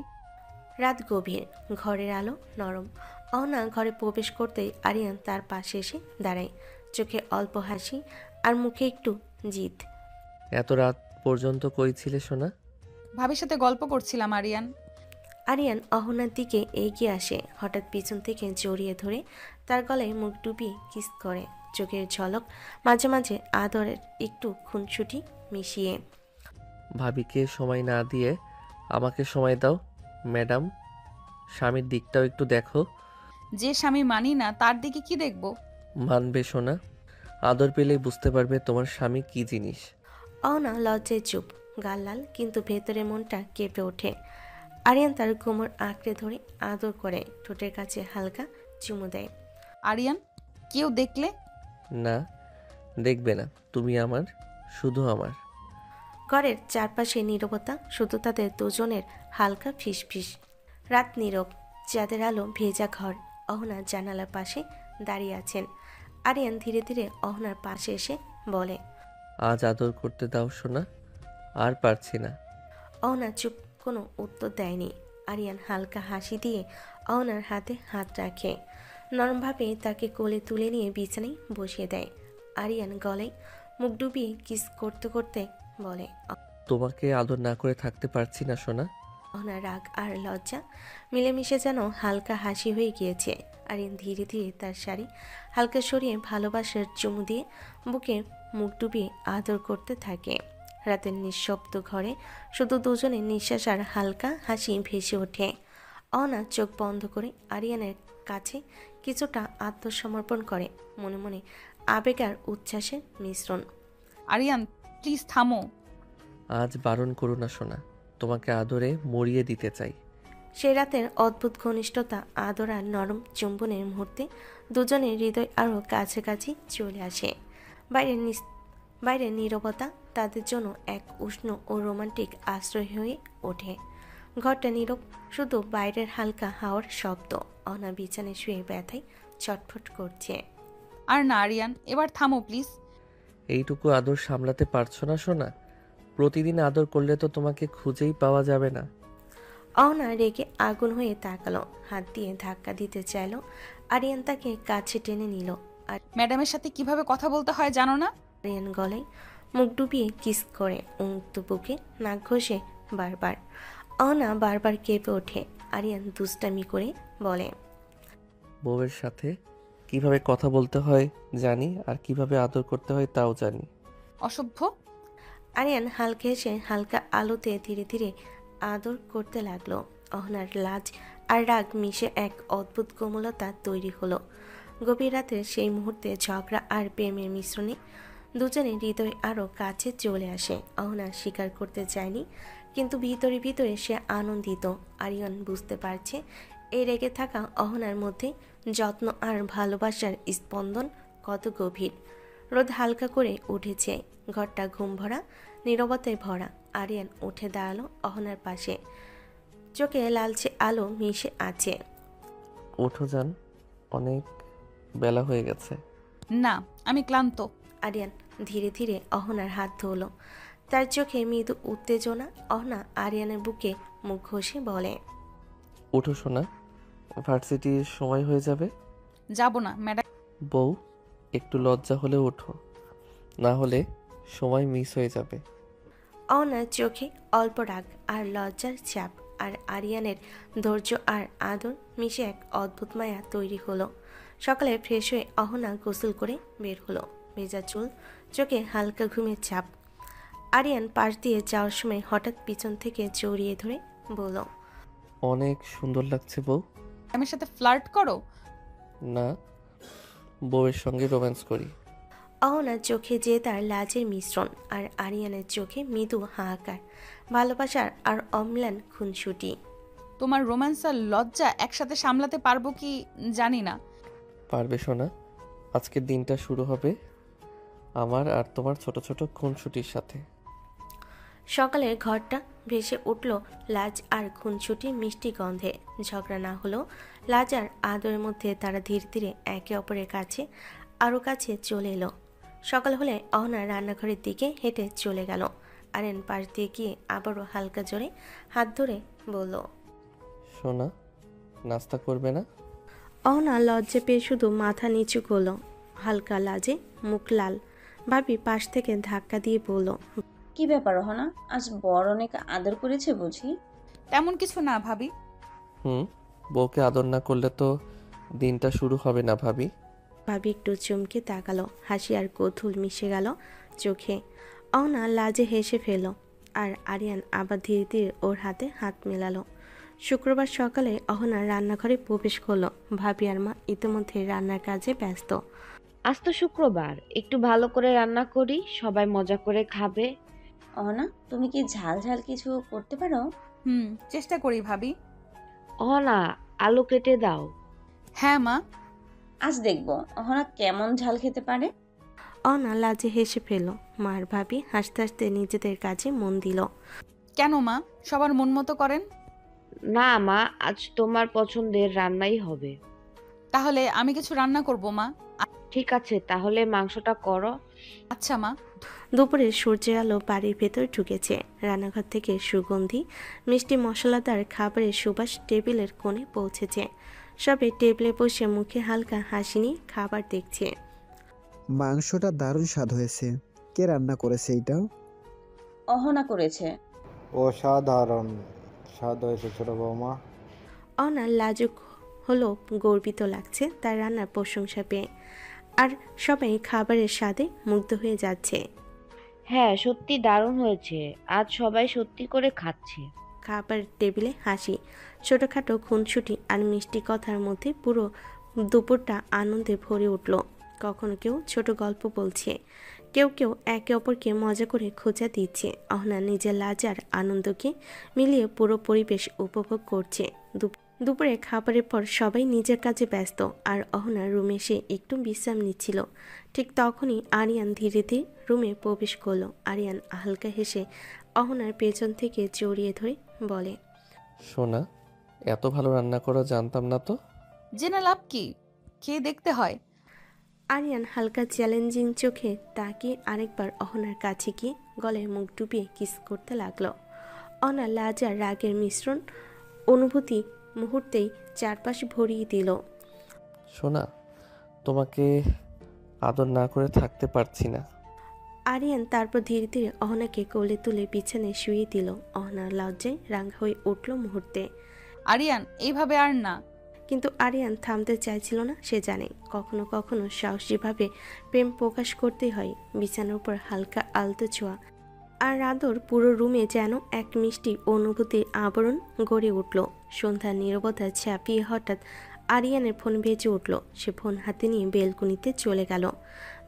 রাত গভীর, ঘরের আলো নরম। অহনা ঘরে প্রবেশ করতেই আরিয়ান তার পাশে এসে দাঁড়ায়, চোখে অল্প হাসি আর মুখে একটু জিদ। এত রাত পর্যন্ত কই ছিলে সোনা? ভাবির সাথে গল্প করছিলাম আরিয়ান। আরিয়ান অহনার দিকে এগিয়ে আসে, হঠাৎ পিছন থেকে জড়িয়ে ধরে তার গলায় মুখ ডুবিয়ে কিস করে, চোখের ঝলক, মাঝে মাঝে আদরের একটু খুনসুটি মিশিয়ে। ভাবিকে সময় না দিয়ে আমাকে সময় দাও ম্যাডাম। স্বামীর দিকটাও একটু দেখো। যে স্বামী মানি না তার দিকে কি দেখব? মানবে সোনা, আদর পেলেই বুঝতে পারবে তোমার স্বামী কি জিনিস। অহনা লজ্জায় চুপ, গাল লাল, কিন্তু ভেতরে মনটা কেঁপে ওঠে। আরিয়ান তার কোমর আঁকড়ে ধরে আদর করে, ঠোঁটের কাছে হালকা চুমু দেয়। আরিয়ান, কেউ দেখলে? না, দেখবে না। তুমি আমার, শুধু আমার। ঘরের চারপাশে নীরবতা, শুধু তাদের দুজনের হালকা ফিসফিস। রাত নীরব, চাঁদের আলো ভেজা ঘর। অহনা জানালার পাশে দাঁড়িয়ে আছেন। আরিয়ান ধীরে ধীরে অহনার পাশে এসে বলে, আজ আদর করতে দাও সোনা, আর পারছি না। অহনা চুপ, কোনো উত্তর দেয়নি। আরিয়ান হালকা হাসি দিয়ে অহনার হাতে হাত রাখে, নরমভাবে তাকে কোলে তুলে নিয়ে বিছানায় বসিয়ে দেয়। আরিয়ান গলায় মুখ ডুবিয়ে কিস করতে করতে বলে, তোমাকে আদর না করে থাকতে পারছি না সোনা। অহনার রাগ আর লজ্জা মিলেমিশে যেন হালকা হাসি হয়ে গিয়েছে। আরিয়ান ধীরে ধীরে তার শাড়ি হালকা সরিয়ে ভালোবাসার চুমু দিয়ে বুকে মুখ ডুবিয়ে আদর করতে থাকে। রাতের নিঃশব্দ ঘরে শুধু দুজনের নিঃশ্বাস আর হালকা হাসি ভেসে ওঠে। অহনা চোখ বন্ধ করে আরিয়ানের কাছে কিছুটা আত্মসমর্পণ করে, মনে মনে আবেগ আর উচ্ছ্বাসের মিশ্রণ। আরিয়ান প্লিজ থামো। আজ বারণ করো না সোনা, তোমাকে আদরে মরিয়ে দিতে চাই। সে রাতের অদ্ভুত ঘনিষ্ঠতা, আদর আর নরম চুম্বনের মুহূর্তে দুজনের হৃদয় আরও কাছাকাছি চলে আসে। বাইরের নীরবতা তাদের জন্য এক উষ্ণ ও রোমান্টিক আশ্রয় হয়ে ওঠে। ঘরটা নীরব, শুধু বাইরের হালকা হাওয়ার শব্দ। অনা বিছানায় শুয়ে ব্যথায় ছটফট করছে। আর না আরিয়ান, এবার থামো প্লিজ। এইটুকু আদর সামলাতে পারছো না সোনা? প্রতিদিন আদর করলে তো তোমাকে খুঁজেই পাওয়া যাবে না। অহনা রেগে আগুন হয়ে তাকালো, হাত দিয়ে ধাক্কা দিতে চাইলো। আরিয়ান তাকে কাছে টেনে নিল। আর ম্যাডামের সাথে কিভাবে কথা বলতে হয় জানো না? আরিয়ান গলায় মুখ ডুবিয়ে কিস করে, উন্মুক্ত বুকে নাক ঘষে বারবার। অহনা বারবার কেঁপে ওঠে। আরিয়ান দুষ্টামি করে বলে, বউয়ের সাথে কিভাবে কথা বলতে হয় জানি, আর কিভাবে আদর করতে হয় তাও জানি। অসভ্য। আরিয়ান হালকা হেসে হালকা আলোতে ধীরে ধীরে আদর করতে লাগলো। অহনার লাজ আর রাগ মিশে এক অদ্ভুত কোমলতা তৈরি হলো। গভীর রাতের সেই মুহূর্তে ঝগড়া আর প্রেমের মিশ্রণে দুজনের হৃদয় আরও কাছে চলে আসে। অহনা স্বীকার করতে চায়নি, কিন্তু ভিতরে ভিতরে সে আনন্দিত। আরিয়ান বুঝতে পারছে এই রেগে থাকা অহনার মধ্যে যত্ন আর ভালোবাসার স্পন্দন কত গভীর। রোদ হালকা করে উঠেছে, ঘরটা ঘুম ভরা, নীরবতায় ভরা। আরিয়ান উঠে দাঁড়ালো অহনার পাশে, চোখে লালচে আলো মিশে আছে। ওঠো যান, অনেক বেলা হয়ে গেছে। না, আমি ক্লান্ত। আরিয়ান ধীরে ধীরে অহনার হাত ধরল, তার চোখে মৃদু উত্তেজনা। অহনা আরিয়ানের বুকে মুখ ঘষে বলে, ওঠো সোনা, ভার্সিটির সময় হয়ে যাবে। যাব না ম্যাডাম। বউ, একটু লজ্জা হলে ওঠো, না হলে সময় মিস হয়ে যাবে। অহনার চোখে অল্প রাগ আর লজ্জার চাপ, আর আরিয়ানের ধৈর্য আর আদর মিশে এক অদ্ভুত মায়া তৈরি হলো। সকালে ফ্রেশ হয়ে অহনা গোসল করে বের হলো, ভেজা চুল, চোখে হালকা ঘুমের ছাপ। আরিয়ান পাশ দিয়ে যাওয়ার সময় হঠাৎ পিছন থেকে জড়িয়ে ধরে বলল, অনেক সুন্দর লাগছে বউ। আমার সাথে ফ্লার্ট করো? না, বউয়ের সঙ্গে রোম্যান্স করি। অহনার চোখে যে তার লাজের মিশ্রণ, আর আরিয়ানের চোখে মৃদু হাহাকার, ভালোবাসার আর অম্লান খুনসুটি। তোমার রোম্যান্স আর লজ্জা একসাথে সামলাতে পারবো কি জানি না। পারবে সোনা, আজকের দিনটা শুরু হবে আমার আর তোমার ছোট ছোট খুনসুটির সাথে। সকালের ঘরটা ভেসে উঠল লাজ আর খুনসুটির মিষ্টি গন্ধে। ঝগড়া না হলেও লাজ আর আদরের মধ্যে তারা ধীরে ধীরে একে অপরের কাছে আরও কাছে চলে এলো। সকাল হলে অহনা রান্নাঘরের দিকে হেঁটে চলে গেল। আরিয়ান পাশ দিয়ে গিয়ে আবারও হালকা জোরে হাত ধরে বলল, সোনা, নাস্তা করবে না? অহনা লজ্জা পেয়ে শুধু মাথা নিচু করল, হালকা লাজে মুখ লাল। ভাবি পাশ থেকে ধাক্কা দিয়ে বলল, কি ব্যাপার অহনা, আজ বড় অনেক আদর করেছে বুঝি? তেমন কিছু না ভাবি। বউকে আদর না করলে তো দিনটা শুরু হবে না ভাবি। ভাবি একটু চমকে তাকালো, হাসি আর কৌতূহল মিশে গেল চোখে। অহনা লাজে হেসে ফেল, আর আরিয়ান আবার ধীরে ধীরে ওর হাতে হাত মেলালো। শুক্রবার সকালে অহনা রান্নাঘরে প্রবেশ করলো। ভাবি আর মা ইতিমধ্যে রান্নার কাজে ব্যস্ত। আজ তো শুক্রবার, একটু ভালো করে রান্না করি, সবাই মজা করে খাবে। অহনা, তুমি কি ঝাল ঝাল কিছু করতে পারো? চেষ্টা করি ভাবি। অহনা, আলু কেটে দাও। হ্যাঁ মা। আজ দেখবো অহনা কেমন ঝাল খেতে পারে। অহনা লাজে হেসে ফেল। মার ভাবি হাসতে হাসতে নিজেদের কাজে মন দিল। কেন মা, সবার মন মতো করেন? না মা, আজ তোমার পছন্দের রান্নাই হবে। তাহলে আমি কিছু রান্না করব মা। ঠিক আছে, তাহলে মাংসটা করো। আচ্ছা মা। দুপুরে সূর্যের আলো বাড়ির ভেতর ঢুকেছে। রান্নাঘর থেকে সুগন্ধি মিষ্টি মশলাদার খাবারের সুবাস টেবিলের কোণে পৌঁছেছে। সবে টেবিলে বসে মুখে হালকা হাসি নিয়ে খাবার দেখছে। মাংসটা দারুণ স্বাদ হয়েছে। কে রান্না করেছে এইটা? অহনা করেছে। অসাধারণ স্বাদ হয়েছে ছোট বৌমা। অহনা লাজুক হলো গর্বিত লাগছে তার রান্নার প্রশংসা পেয়ে, আর সবাই খাবারের স্বাদে মুগ্ধ হয়ে যাচ্ছে। হ্যাঁ, সত্যি দারুণ হয়েছে। আজ সবাই সত্যি করে খাচ্ছে। খাবার টেবিলে হাসি, ছোটোখাটো খুনসুটি আর মিষ্টি কথার মধ্যে পুরো দুপুরটা আনন্দে ভরে উঠল। কখনো কেউ ছোট গল্প বলছে, কেউ কেউ একে অপরকে মজা করে খোঁচা দিচ্ছে। অহনা নিজের লাজ আর আনন্দকে মিলিয়ে পুরো পরিবেশ উপভোগ করছে। দুপুরে খাবারের পর সবাই নিজের কাজে ব্যস্ত, আর অহনা রুমে এসে একটু বিশ্রাম নিচ্ছিল। ঠিক তখনই আরিয়ান ধীরে ধীরে রুমে প্রবেশ করলো। আরিয়ান হালকা হেসে অহনার পেছন থেকে জড়িয়ে ধরে বলে, সোনা, এত ভালো রান্না করো জানতাম না তো। জেনে লাভ কি, খেয়ে দেখতে হয়। আরিয়ান হালকা চ্যালেঞ্জিং চোখে তাকিয়ে আরেকবার অহনার কাছে গিয়ে গলায় মুখ ডুবিয়ে কিস করতে লাগলো। অহনা লাজ আর রাগের মিশ্রণ অনুভূতি মুহূর্তেই চারপাশে ভরিয়ে দিল। সোনা, তোমাকে আদর না করে থাকতে পারছি না। আরিয়ান তারপর ধীরে ধীরে অহনাকে কোলে তুলে বিছানায় শুয়ে দিল। অহনার লজ্জায় রাঙা হয়ে উঠল মুহূর্তে। আরিয়ান, এইভাবে আর না। কিন্তু আরিয়ান থামতে চাইছিল না। সে জানে কখনো কখনো সাহসীভাবে প্রেম প্রকাশ করতে হয়। বিছানার উপর হালকা আলতো ছোঁয়া আর আদর পুরো রুমে যেন এক মিষ্টি অনুভূতির আবরণ গড়ে উঠল। সন্ধ্যার নীরবতা ছাপিয়ে হঠাৎ আরিয়ানের ফোন বেজে উঠল। সে ফোন হাতে নিয়ে বেলকনিতে চলে গেল।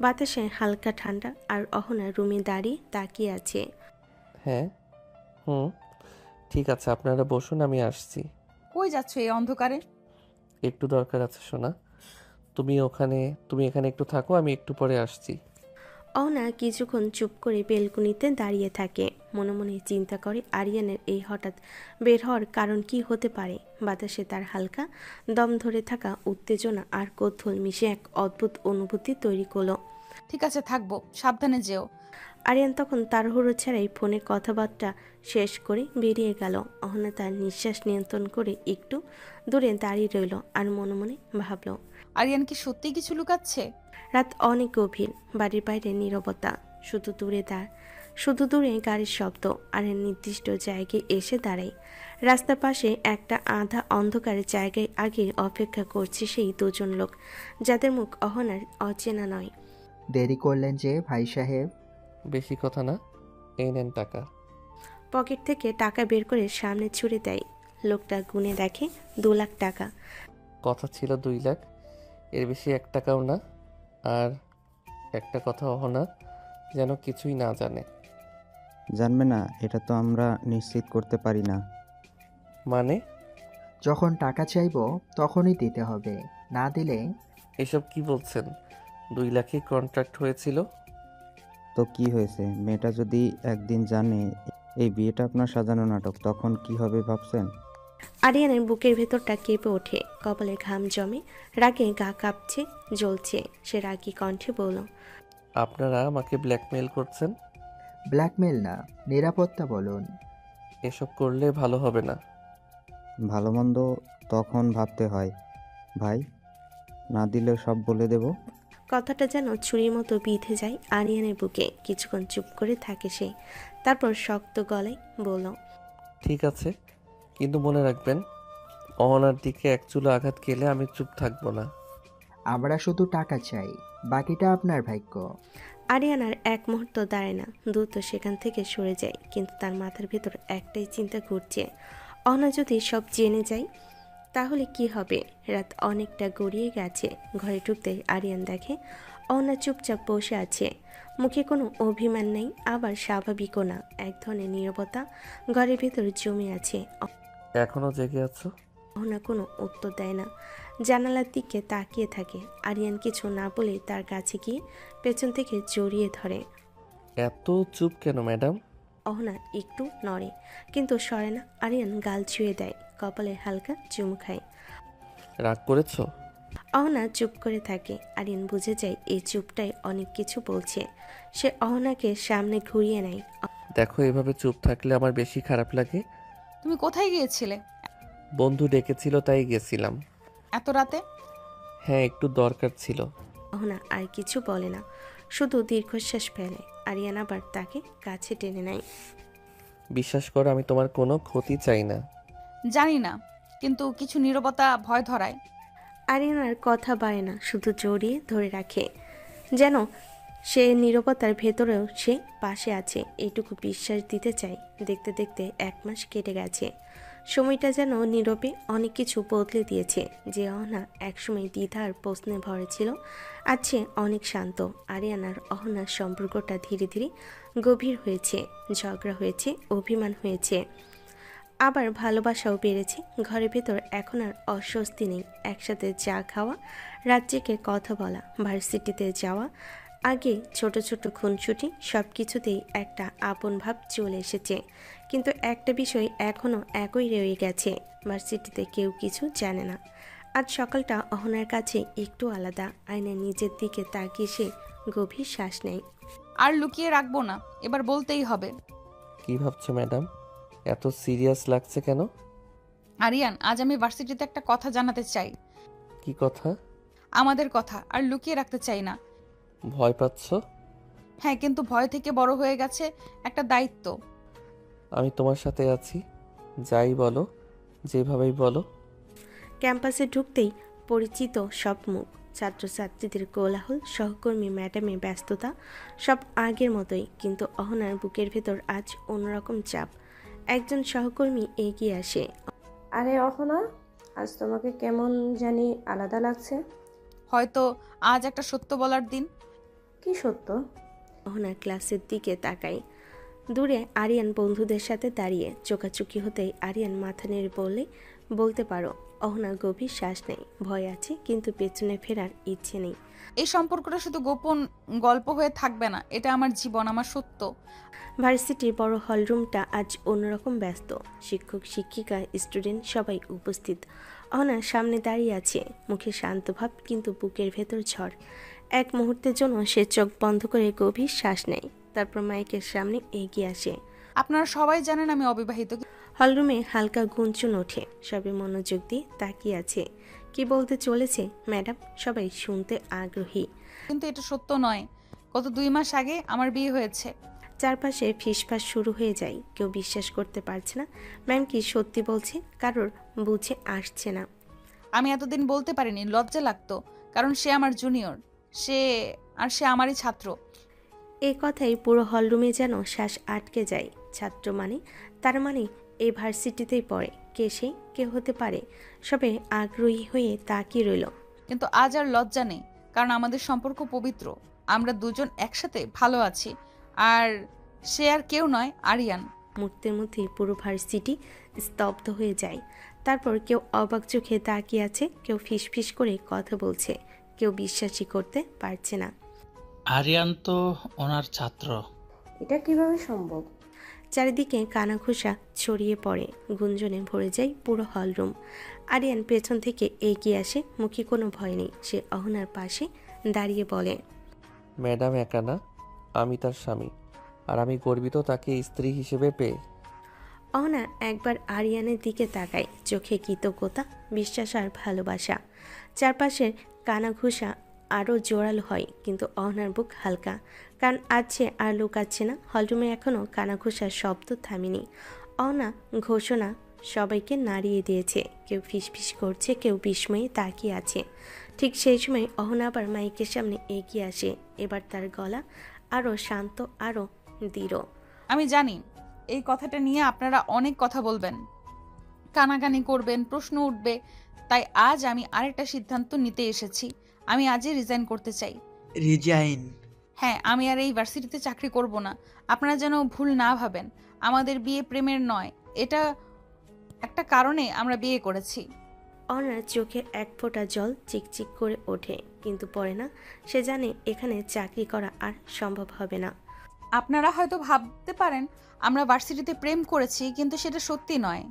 বাতাসে হালকা ঠান্ডা, আর অহনা রুমে দাঁড়িয়ে তাকিয়ে আছে। হ্যাঁ, ঠিক আছে, আপনারা বসুন, আমি আসছি। কই যাচ্ছ এই অন্ধকারে? একটু দরকার আছে সোনা, তুমি এখানে একটু থাকো, আমি একটু পরে আসছি। অহনা কিছুক্ষণ চুপ করে বেলকনিতে দাঁড়িয়ে থাকে। মনে মনে চিন্তা করে আরিয়ানের এই হঠাৎ বের হওয়ার কারণ কি হতে পারে। বাতাসে তার হালকা দম ধরে থাকা উত্তেজনা আর কৌতূহল মিশে এক অদ্ভুত অনুভূতি তৈরি করলো। ঠিক আছে, থাকবো, সাবধানে যেও। আরিয়ান তখন তাড়াহুড়ো ছাড়াই ফোনে কথাবার্তা শেষ করে বেরিয়ে গেল। অহনা তার নিঃশ্বাস নিয়ন্ত্রণ করে একটু দূরে দাঁড়িয়ে রইল আর মনে মনে ভাবল, আরিয়ান কি সত্যিই কিছু লুকাচ্ছে? রাত অনেক গভীর, বাড়ির বাইরে নীরবতা, শুধু দূরে গাড়ির শব্দ। আর নির্দিষ্ট জায়গায় এসে দাঁড়ায়। রাস্তার পাশে একটা আধা অন্ধকারের জায়গায় আগে অপেক্ষা করছে সেই দুজন লোক, যাদের মুখ অহনার অচেনা নয়। দেরি করলেন যে ভাই সাহেব? বেশি কথা না, এই নেন টাকা। পকেট থেকে টাকা বের করে সামনে ছুড়ে দেয়। লোকটা গুনে দেখে 2 লাখ টাকা। কথা ছিল 2 লাখ, এর বেশি 1 টাকাও না। আর একটা কথা, অহনা যেন কিছুই না জানে। জানবে না এটা তো আমরা নিশ্চিত করতে পারি না। মানে? যখন টাকা চাইবো তখনই দিতে হবে, না দিলে। এসব কি বলছেন? 2 লাখই কন্ট্রাক্ট হয়েছিল। তো কি হয়েছে? মেয়েটা যদি একদিন জানে এই বিয়েটা আপনার সাজানো নাটক, তখন কি হবে ভাবছেন? আরিয়ানের বুকের ভেতরটা কেঁপে ওঠে, কপালে ঘাম জমে, রাগে গা কাঁপছে, জ্বলছে। সে রাগী কণ্ঠে বলল, আপনারা আমাকে ব্ল্যাকমেল করছেন? ব্ল্যাকমেল না, নিরাপত্তা বলুন। এসব করলে ভালো হবে না। ভালো মন্দ তখন ভাবতে হয় ভাই, না দিলে সব বলে দেব। কথাটা যেন ছুরির মতো বিঁধে যায় আরিয়ানের বুকে। কিছুক্ষণ চুপ করে থাকে সে, তারপর শক্ত গলায় বলল, ঠিক আছে, কিন্তু মনে রাখবেন, অহনার দিকে এক চুলো আঘাত খেলে আমি চুপ থাকবো না। আমরা শুধু টাকা চাই, বাকিটা আপনার ভাগ্য। আরিয়ান আর এক মুহূর্ত দাঁড়ায় না, দ্রুত সেখান থেকে সরে যায়। কিন্তু তার মাথার ভেতর একটাই চিন্তা ঘুরছে, অহনা যদি সব জেনে যায় তাহলে কি হবে। রাত অনেকটা গড়িয়ে গেছে। ঘরে ঢুকতেই আরিয়ান দেখে অহনা চুপচাপ বসে আছে। মুখে কোনো অভিমান নেই, আবার স্বাভাবিকও না। এক ধরনের নীরবতা ঘরের ভেতর জমে আছে। এখনো জেগে আছো? অহনা কোনো উত্তর দেয় না, জানালার দিকে তাকিয়ে থাকে। আরিয়ান কিছু না বলে তার কাছে গিয়ে পেছন থেকে জড়িয়ে ধরে। এত চুপ কেন ম্যাডাম? অহনা একটু নড়ে, কিন্তু সরে না। আরিয়ান গাল ছুঁয়ে দেয়, কপালে হালকা চুমু খায়। রাগ করেছো? অহনা চুপ করে থাকে। আরিয়ান বুঝে যায় এই চুপটাই অনেক কিছু বলছে। সে অহনাকে সামনে ঘুরিয়ে নেয়। দেখো, এভাবে চুপ থাকলে আমার বেশি খারাপ লাগে। তুমি কোথায় গিয়েছিলে? বন্ধু ডেকেছিল তাই গেছিলাম। এত রাতে? হ্যাঁ, একটু দরকার ছিল। অহনা আর কিছু বলে না, শুধু দীর্ঘশ্বাস ফেলে। আরিয়ান আবার তাকে কাছে টেনে নেয়। বিশ্বাস করো, আমি তোমার কোনো ক্ষতি চাই না। জানি না, কিন্তু কিছু নীরবতা ভয় ধরায়। আরিয়ান আর কথা বাড়ে না, শুধু জড়িয়ে ধরে রাখে, যেন সে নীরবতার ভেতরেও সে পাশে আছে এইটুকু বিশ্বাস দিতে চাই। দেখতে দেখতে 1 মাস কেটে গেছে। সময়টা যেন নীরবে অনেক কিছু বদলে দিয়েছে। যে অহনা একসময় দ্বিধা আর প্রশ্নে ভরে ছিল, আজ সে অনেক শান্ত। আরিয়ান আর অহনার সম্পর্কটা ধীরে ধীরে গভীর হয়েছে। ঝগড়া হয়েছে, অভিমান হয়েছে, আবার ভালোবাসাও বেড়েছে। ঘরের ভেতর এখন আর অস্বস্তি নেই। একসাথে চা খাওয়া, রাত জেগে কথা বলা, ভার্সিটিতে যাওয়া, আগে ছোট ছোট খুনসুটি, সব কিছুতেই একটা আপন ভাব চলে এসেছে। কিন্তু একটা বিষয় এখনও একই রয়ে গেছে, ভার্সিটিতে কেউ কিছু জানে না। আজ সকালটা অহনার কাছে একটু আলাদা। আয়নায় নিজের দিকে তাকিয়ে সে গভীর শ্বাস নেয়। আর লুকিয়ে রাখবো না, এবার বলতেই হবে। কি ভাবছো ম্যাডাম? এত সিরিয়াস লাগছে কেন? আরিয়ান, আজ আমি ভার্সিটিতে একটা কথা জানাতে চাই। কি কথা? আমাদের কথা, আর লুকিয়ে রাখতে চাই না। ভয় পাচ্ছ? হ্যাঁ, কিন্তু ভয় থেকে বড় হয়ে গেছে একটা দায়িত্ব। আমি তোমার সাথে আছি, যাই বলো, যেভাবেই বলো। ক্যাম্পাসে ঢুকতেই পরিচিত সব মুখ, ছাত্রছাত্রীদের কোলাহল, সহকর্মী ম্যাডামের ব্যস্ততা, সব আগের মতোই। কিন্তু অহনার বুকের ভেতর আজ অন্যরকম চাপ। একজন সহকর্মী এগিয়ে আসে। আরে অহনা, আজ তোমাকে কেমন জানি আলাদা লাগছে। হয়তো আজ একটা সত্য বলার দিন। কি সত্য? অহনার ক্লাসের দিকে তাকাই। দূরে আরিয়ান বন্ধুদের সাথে দাঁড়িয়ে। চোখাচুকি হতেই আরিয়ান মাথা নেড়ে বলতে পারো। অহনা গভীর শ্বাস নেই। ভয় আছে, কিন্তু পেছনে ফেরার ইচ্ছে নেই। এই সম্পর্কটা শুধু গোপন গল্প হয়ে থাকবে না, এটা আমার জীবন, আমার সত্য। ভার্সিটির বড় হলরুমটা আজ অন্যরকম ব্যস্ত। শিক্ষক, শিক্ষিকা, স্টুডেন্ট সবাই উপস্থিত। অহনা সামনে দাঁড়িয়ে আছে, মুখে শান্ত ভাব, কিন্তু বুকের ভেতর ঝড়। এক মুহূর্তের জন্য সে চোখ বন্ধ করে গভীর শ্বাস নেয়। তারপর মাইকের সামনে এগিয়ে আসে। আপনারা সবাই জানেন আমি অবিবাহিত। হলরুমে হালকা গুঞ্জন ওঠে। সবে মনোযোগ দিয়ে তাকিয়ে আছে। কি বলতে চলেছে ম্যাডাম? সবাই শুনতে আগ্রহী। কিন্তু এটা সত্য নয়। গত 2 মাস আগে আমার বিয়ে হয়েছে। চারপাশে ফিসফাস শুরু হয়ে যায়। কেউ বিশ্বাস করতে পারছে না। ম্যাম কি সত্যি বলছে? কারোর বুঝে আসছে না। আমি এতদিন বলতে পারিনি, লজ্জা লাগতো, কারণ সে আমার জুনিয়র, সে আমারই ছাত্র। এই কথাই পুরো হলরুমে যেন শ্বাস আটকে যায়। ছাত্র মানে, তার মানে এই ভার্সিটিতেই পড়ে। কে সে? কে হতে পারে? সবে আগ্রহী হয়ে তাকিয়ে রইল। কিন্তু আজ আর লজ্জা নেই, কারণ আমাদের সম্পর্ক পবিত্র। আমরা দুজন একসাথে ভালো আছি। আর সে আর কেউ নয়, আরিয়ান। মুহূর্তের মধ্যেই পুরো ভার্সিটি স্তব্ধ হয়ে যায়। তারপর কেউ অবাক চোখে তাকিয়ে আছে, কেউ ফিসফিস করে কথা বলছে, কেউ বিশ্বাসই করতে পারছে না। আরিয়ান তো ওনার ছাত্র। এটা কিভাবে সম্ভব? চারিদিকে কানাঘুষা ছড়িয়ে পড়ে। গুঞ্জনে ভরে যায় পুরো হলরুম। আরিয়ান পেছন থেকে এগিয়ে আসে। মুখে কোনো ভয় নেই। সে অহনার পাশে দাঁড়িয়ে বলে, ম্যাডাম একা না, আমি তার স্বামী, আর আমি গর্বিত তাকে স্ত্রী হিসেবে পেয়ে। অহনা একবার আরিয়ানের দিকে তাকায়, চোখে কৃতজ্ঞতা, বিশ্বাস আর ভালোবাসা। চারপাশের কানাঘুষা আরও জোরালো হয়, কিন্তু অহনার বুক হালকা, কারণ আজ সে আর লুকাচ্ছে না। হলরুমে এখনও কানাঘুষার শব্দ থামেনি। অহনা ঘোষণা সবাইকে নাড়িয়ে দিয়েছে। কেউ ফিসফিস করছে, কেউ বিস্ময়ে তাকিয়ে আছে। ঠিক সেই সময় অহনা আবার মাইকের সামনে এগিয়ে আসে। এবার তার গলা আরও শান্ত, আরও দৃঢ়। আমি জানি এই কথাটা নিয়ে আপনারা অনেক কথা বলবেন, কানাকানি করবেন, প্রশ্ন উঠবে, তাই আজ আমি আরেকটা সিদ্ধান্ত নিতে এসেছি। আমি আজই রিজাইন করতে চাই। রিজাইন? হ্যাঁ, আমি আর এই ভার্সিটিতে চাকরি করব না। আপনারা যেন ভুল না ভাবেন, আমাদের বিয়ে প্রেমের নয়, এটা একটা কারণে আমরা বিয়ে করেছি। অহনার চোখে এক ফোঁটা জল চিকচিক করে ওঠে, কিন্তু পড়ে না। সে জানে এখানে চাকরি করা আর সম্ভব হবে না। আপনারা হয়তো ভাবতে পারেন আমরা ভার্সিটিতে প্রেম করেছি, কিন্তু সেটা সত্যি নয়।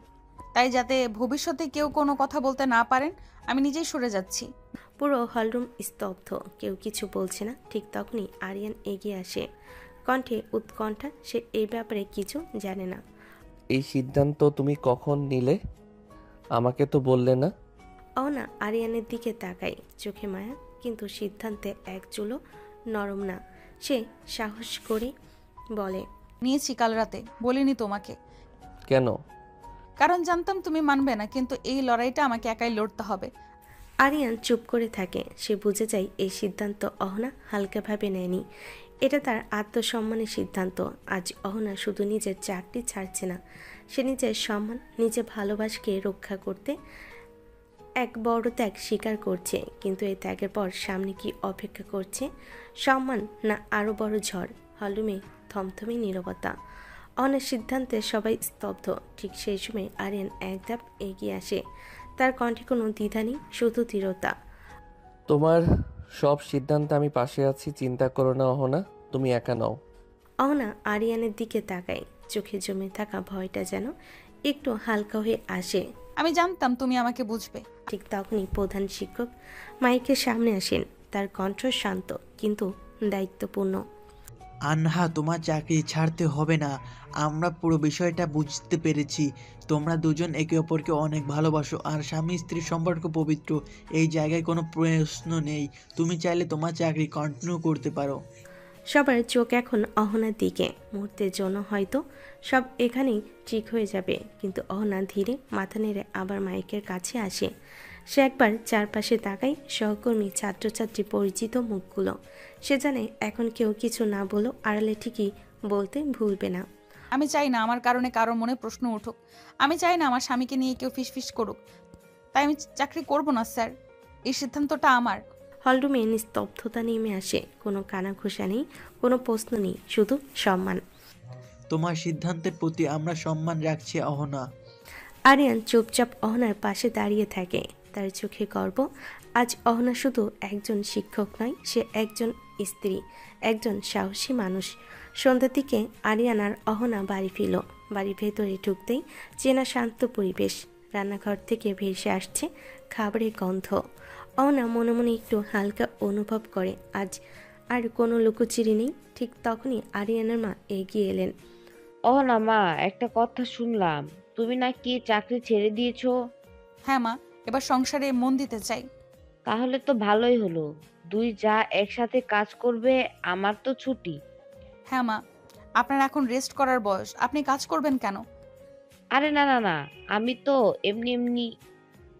তাই যাতে ভবিষ্যতে কেউ কোনো কথা বলতে না পারেন, আমি নিজেই সরে যাচ্ছি। পুরো হলরুম স্তব্ধ, কেউ কিছু বলছে না। ঠিক তখনই আরিয়ান এগিয়ে আসে, কণ্ঠে উৎকণ্ঠা। সে এই ব্যাপারে কিছু জানে না। এই সিদ্ধান্ত তুমি কখন নিলে? আমাকে তো বললে না। অহনা আরিয়ানের দিকে তাকায়, চোখে মায়া, কিন্তু সিদ্ধান্তে এক চুলো নরম না। সে সাহস করে বলে, নিয়েছি কাল রাতে, বলিনি তোমাকে। কেন? কারণ জানতাম তুমি মানবে না, কিন্তু এই লড়াইটা আমাকে একাই লড়তে হবে। আরিয়ান চুপ করে থাকে। সে বুঝে যায় এই সিদ্ধান্ত অহনা হালকাভাবে নেয়নি। এটা তার আত্মসম্মানের সিদ্ধান্ত। আজ অহনা শুধু নিজের চাকরি ছাড়ছে না, সে নিজের সম্মান, নিজের ভালোবাসাকে রক্ষা করতে এক বড় ত্যাগ স্বীকার করছে। কিন্তু এই ত্যাগের পর সামনে কি অপেক্ষা করছে? সম্মান না আরও বড় ঝড়? হলরুমে থমথমে নীরবতা। অনেক সিদ্ধান্তে সবাই স্তব্ধ। ঠিক সেই সময় আরিয়ান এক ধাপ এগিয়ে আসে। তার কণ্ঠে কোনো দ্বিধা নেই, শুধু দৃঢ়তা। তোমার সব সিদ্ধান্তে আমি পাশে আছি, চিন্তা করো না অহনা, তুমি একা নও। অহনা আরিয়ানের দিকে তাকায়। চোখে জমে থাকা ভয়টা যেন একটু হালকা হয়ে আসে। আমি জানতাম তুমি আমাকে বুঝবে। ঠিক তখনই প্রধান শিক্ষক মাইকের সামনে আসেন। তার কণ্ঠ শান্ত কিন্তু দায়িত্বপূর্ণ। আনহা, তোমার চাকরি ছাড়তে হবে না। আমরা পুরো বিষয়টা বুঝতে পেরেছি। তোমরা দুজন একে অপরকে অনেক ভালোবাসো আর স্বামী স্ত্রীর সম্পর্ক পবিত্র। এই জায়গায় কোনো প্রশ্ন নেই। তুমি চাইলে তোমার চাকরি কন্টিনিউ করতে পারো। সবার চোখ এখন অহনার দিকে। মুহূর্তের জন্য হয়তো সব এখানেই ঠিক হয়ে যাবে, কিন্তু অহনা ধীরে মাথা নেড়ে আবার মাইকের কাছে আসে। সে একবার চারপাশে তাকায়, সহকর্মী, ছাত্রছাত্রী, পরিচিত মুখগুলো। সে জানে এখন কেউ কিছু না বলেও আড়ালে ঠিকই বলতে ভুলবে না। আমি চাই না আমার কারণে কারোর মনে প্রশ্ন উঠুক। আমি চাই না আমার স্বামীকে নিয়ে কেউ ফিসফিস করুক। তাই আমি চাকরি করব না স্যার, এই সিদ্ধান্তটা আমার। হলরুমে নিস্তব্ধতা নেমে আসে। কোনো কানাঘুষা নেই, কোনো প্রশ্ন নেই, শুধু সম্মান। তোমার সিদ্ধান্তের প্রতি আমরা সম্মান রাখছি অহনা। আরিয়ান চুপচাপ অহনার পাশে দাঁড়িয়ে থাকে। তার চোখে গর্ব। আজ অহনা শুধু একজন শিক্ষক নয়, সে একজন স্ত্রী, একজন সাহসী মানুষ। সন্ধ্যার দিকে আরিয়ান আর অহনা বাড়ি ফিরল। বাড়ির ভেতরে ঢুকতেই চেনা শান্ত পরিবেশ। রান্নাঘর থেকে ভেসে আসছে খাবারের গন্ধ। অহনা মনে মনে একটু হালকা অনুভব করে আজ আর কোনো লুকোচুরি নেই। ঠিক তখনই আরিয়ানের মা এগিয়ে এলেন। অহনা মা, একটা কথা শুনলাম, তুমি নাকি চাকরি ছেড়ে দিয়েছো? হ্যাঁ মা, এবার সংসারে মন দিতে চাই। তাহলে তো ভালোই হলো, দুই যা একসাথে কাজ করবে। আমার তো ছুটি। হ্যাঁ মা, আপনার এখন রেস্ট করার বয়স, আপনি কাজ করবেন কেন? আরে না না না, আমি তো এমনি এমনি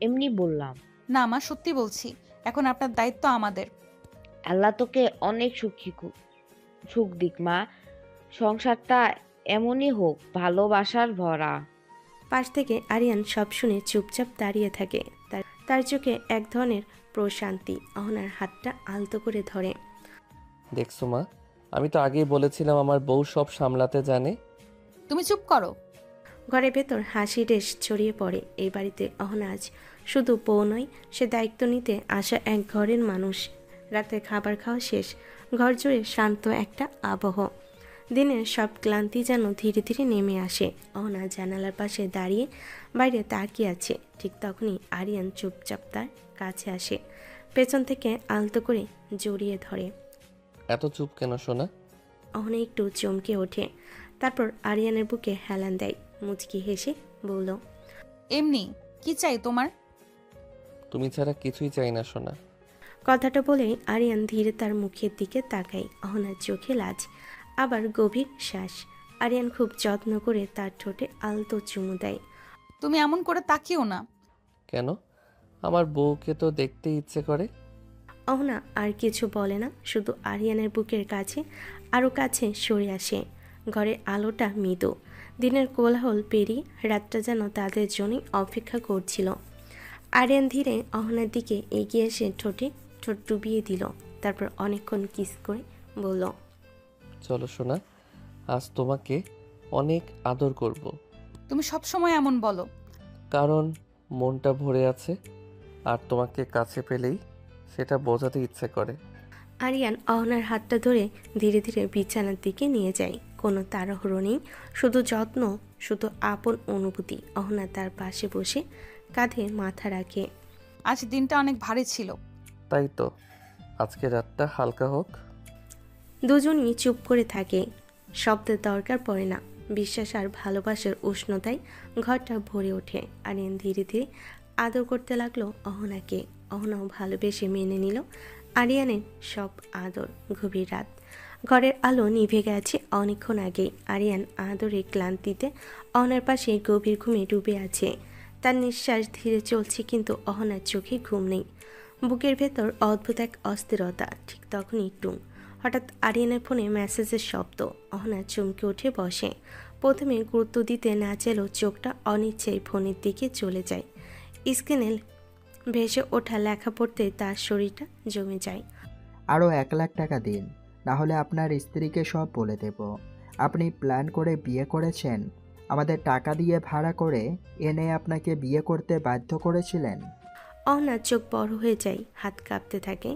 এমনি বললাম। না মা, সত্যি বলছি, এখন আপনার দায়িত্ব আমাদের। আল্লাহ তোকে অনেক সুখ দিক মা। সংসারটা এমনই হোক, ভালোবাসার ভরা। পাশ থেকে আরিয়ান সব শুনে চুপচাপ দাঁড়িয়ে থাকে। তার চোখে এক ধরনের প্রশান্তি। অহনার হাতটা আলতো করে ধরে। দেখছো মা, আমি তো আগেই বলেছিলাম আমার বউ সব সামলাতে জানে। তুমি চুপ করো। ঘরের ভেতর হাসি রেশ ছড়িয়ে পড়ে। এই বাড়িতে অহনা আজ শুধু বউ নয়, সে দায়িত্ব নিতে আসা এক ঘরের মানুষ। রাতে খাবার খাওয়া শেষ। ঘর জুড়ে শান্ত একটা আবহ। দিনের সব ক্লান্তি যেন ধীরে ধীরে নেমে আসে। অহনা জানালার পাশে দাঁড়িয়ে বাইরে তাকিয়ে আছে। ঠিক তখনই আরিয়ান চুপচাপ তার কাছে আসে। পেছন থেকে আলতো করে জড়িয়ে ধরে। এত চুপ কেন সোনা? অহনা একটু চমকে ওঠে। তারপর আরিয়ানের বুকে হেলান দেয়। মুচকি হেসে বলল, এমনি। কি চাই তোমার? তুমি ছাড়া কিছুই চাই না সোনা। কথাটা বলে আরিয়ান ধীরে তার মুখের দিকে তাকায়। অহনার চোখে লাজ, আবার গভীর শ্বাস। আরিয়ান খুব যত্ন করে তার ঠোঁটে আলতো চুমু দেয়। তুমি এমন করে তাকিও না। কেন? আমার বউকে তো দেখতে ইচ্ছে করে। অহনা আর কিছু বলে না, শুধু আরিয়ানের বুকের কাছে আরও কাছে সরে আসে। ঘরের আলোটা মৃদু। দিনের কোলাহল পেরিয়ে রাতটা যেন তাদের জন্যই অপেক্ষা করছিল। আরিয়ান ধীরে অহনার দিকে এগিয়ে এসে ঠোঁটে ঠোঁট ডুবিয়ে দিল। তারপর অনেকক্ষণ কিস করে বলল, চলো সোনা, আজ তোমাকে অনেক আদর করব। তুমি সব সময় এমন বলো। কারণ মনটা ভরে আছে, আর তোমাকে কাছে পেলেই সেটা বোঝাতে ইচ্ছে করে। আরিয়ান অহনার হাতটা ধরে ধীরে ধীরে বিছানার দিকে নিয়ে যায়। কোনো তাড়াহুড়ো নেই, শুধু যত্ন, শুধু আপন অনুভূতি। অহনা তার পাশে বসে কাঁধে মাথা রাখে। আজ দিনটা অনেক ভারী ছিল। তাই তো, আজকে রাতটা হালকা হোক। দুজনই চুপ করে থাকে। শব্দের দরকার পড়ে না। বিশ্বাস আর ভালোবাসার উষ্ণতায় ঘরটা ভরে ওঠে। আরিয়ান ধীরে ধীরে আদর করতে লাগলো অহনাকে। অহনাও ভালোবেসে মেনে নিল আরিয়ানের সব আদর। গভীর রাত, ঘরের আলো নিভে গেছে অনেকক্ষণ আগেই। আরিয়ান আদরে ক্লান্তিতে অহনার পাশে গভীর ঘুমে ডুবে আছে। তার নিঃশ্বাস ধীরে চলছে, কিন্তু অহনার চোখে ঘুম নেই। বুকের ভেতর অদ্ভুত এক অস্থিরতা। ঠিক তখনই টুং। হঠাৎ আরিয়ানের ফোনে মেসেজের শব্দ। অহনা চমকে উঠে বসে। প্রথমে গুরুত্ব দিতে না চাইলেও চোখটা অনিচ্ছায় ফোনের দিকে চলে যায়। স্ক্রিনে ভেসে ওঠা লেখা পড়তে তার শরীরটা জমে যায়। আরও 1 লাখ টাকা দিন, না হলে আপনার স্ত্রীকে সব বলে দেব। আপনি প্ল্যান করে বিয়ে করেছেন, আমাদের টাকা দিয়ে ভাড়া করে এনে আপনাকে বিয়ে করতে বাধ্য করেছিলেন। অহনার চোখ বড় হয়ে যায়, হাত কাঁপতে থাকে।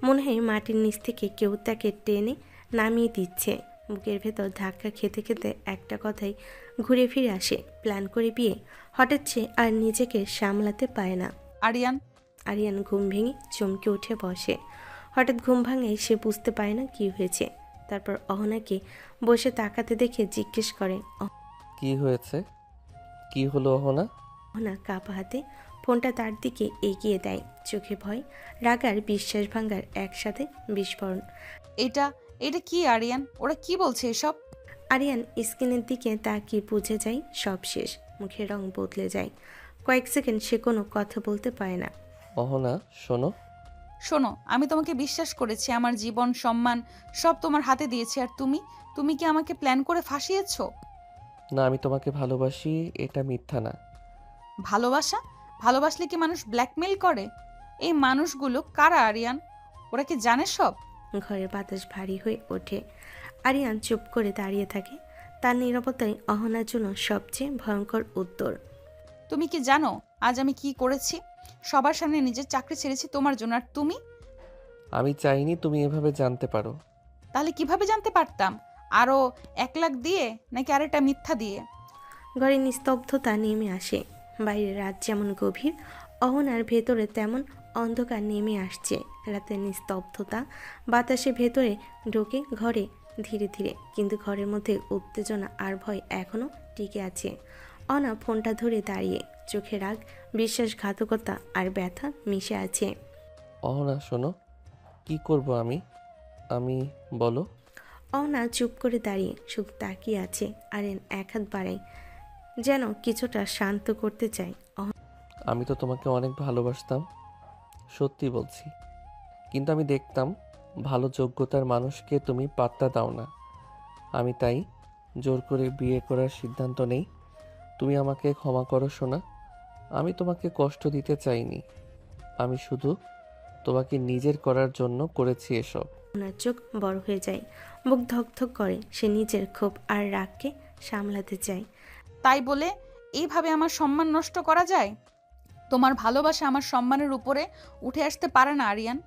মনে হয় মাটির নিচ থেকে কেউ তাকে টেনে নামিয়ে দিচ্ছে। বুকের ভেতর ধাক্কা খেতে খেতে একটা কথাই ঘুরে ফিরে আসে, প্ল্যান করে বিয়ে। হঠাৎ সে আর নিজেকে সামলাতে পারে না। আরিয়ান। আরিয়ান ঘুম ভেঙে চমকে উঠে বসে। হঠাৎ ঘুম ভাঙায় সে বুঝতে পারে না কি হয়েছে। তারপর অহনাকে বসে তাকাতে দেখে জিজ্ঞেস করে, কি হয়েছে? কি হলো অহনা? অহনা কাপা হাতে ফোনটা তার দিকে এগিয়ে দেয়। চোখে ভয়, রাগ আর বিশ্বাস ভাঙার একসাথে বিস্ফোরণ। এটা এটা কি আরিয়ান? ওরা কি বলছে এসব? আরিয়ান স্ক্রিনের দিকে তাকিয়ে বুঝে যায় সব শেষ। মুখের রং বদলে যায়। কয়েক সেকেন্ড সে কোনো কথা বলতে পারে না। অহনা শোনো। শোনো, আমি তোমাকে বিশ্বাস করেছি, আমার জীবন সম্মান সব তোমার হাতে দিয়েছি, আর তুমি কি আমাকে প্ল্যান করে ফাঁসিয়েছো? না, আমি তোমাকে ভালোবাসি, এটা মিথ্যা না। ভালোবাসলে কি মানুষ ব্ল্যাকমেল করে? এই মানুষগুলো কারা আরিয়ান? ওরা কি জানে সব? ঘরের বাতাস ভারী হয়ে ওঠে। আরিয়ান চুপ করে দাঁড়িয়ে থাকে। তার নীরবতাই অহনার জন্য সবচেয়ে ভয়ঙ্কর উত্তর। তুমি কি জানো আজ আমি কি করেছি? সবার সামনে নিজের চাকরি ছেড়েছি তোমার জন্য, আর তুমি? আমি চাইনি তুমি এভাবে জানতে পারো। তাহলে কিভাবে জানতে পারতাম? আরো 1 লাখ দিয়ে নাকি আরেকটা মিথ্যা দিয়ে? ঘরে নিস্তব্ধতা নেমে আসে। বাইরে রাত যেমন গভীর, অহনার ভেতরে তেমন অন্ধকার নেমে আসছে। রাতের নিস্তব্ধতা বাতাসে ভেতরে ঢোকে ঘরে ধীরে ধীরে, কিন্তু ঘরের মধ্যে উত্তেজনা আর ভয় এখনো টিকে আছে। অহনা ফোনটা ধরে দাঁড়িয়ে, চোখে রাগ, বিশ্বাসঘাতকতা আর ব্যথা মিশে আছে। অহনা শোনো, কি করব আমি বলো। অহনা চুপ করে দাঁড়িয়ে শুধু তাকিয়ে আছে। আরিয়ান এক হাত বাড়ায়, যেন কিছুটা শান্ত করতে চায়। আমি তো তোমাকে অনেক ভালোবাসতাম, সত্যি বলছি, কিন্তু আমি দেখতাম ভালো যোগ্যতার মানুষকে তুমি পাত্তা দাও না। আমি তাই জোর করে বিয়ে করার সিদ্ধান্ত নেই। তুমি আমাকে ক্ষমা করো সোনা, আমি তোমাকে কষ্ট দিতে চাইনি। আমি শুধু তোমাকে নিজের করার জন্য করেছি এসব। ওনার চোখ বড় হয়ে যায়, বুক ধকধক করে। সে নিজের ক্ষোভ আর রাগকে সামলাতে চায়। তাই বলে এইভাবে আমার সম্মান নষ্ট করা যায়? তোমার ভালোবাসা আমার সম্মানের উপরে উঠে আসতে পারে না আরিয়ান।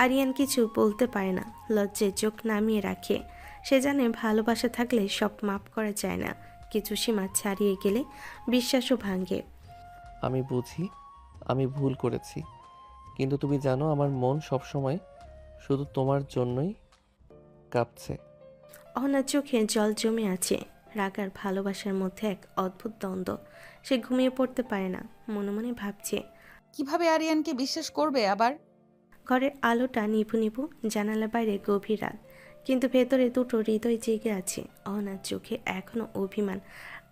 আরিয়ান কিছু বলতে পারে না, লজ্জায় চোখ নামিয়ে রাখে। সে জানে ভালোবাসা থাকলে সব মাপ করা যায় না, কিছু সীমা ছাড়িয়ে গেলে বিশ্বাসও ভাঙে। আমি বুঝি আমি ভুল করেছি, কিন্তু তুমি জানো আমার মন সবসময় শুধু তোমার জন্যই কাঁপছে। অহনার চোখে জল জমে আছে। রাগ আর ভালোবাসার মধ্যে এক অদ্ভুত দ্বন্দ্ব। সে ঘুমিয়ে পড়তে পারে না, মনে মনে ভাবছে কিভাবে আরিয়ানকে বিশ্বাস করবে আবার। ঘরের আলোটা নিভু নিভু, জানালা বাইরে গভীর রাত, কিন্তু ভেতরে দুটো হৃদয় জেগে আছে। অহনার চোখে এখনো অভিমান,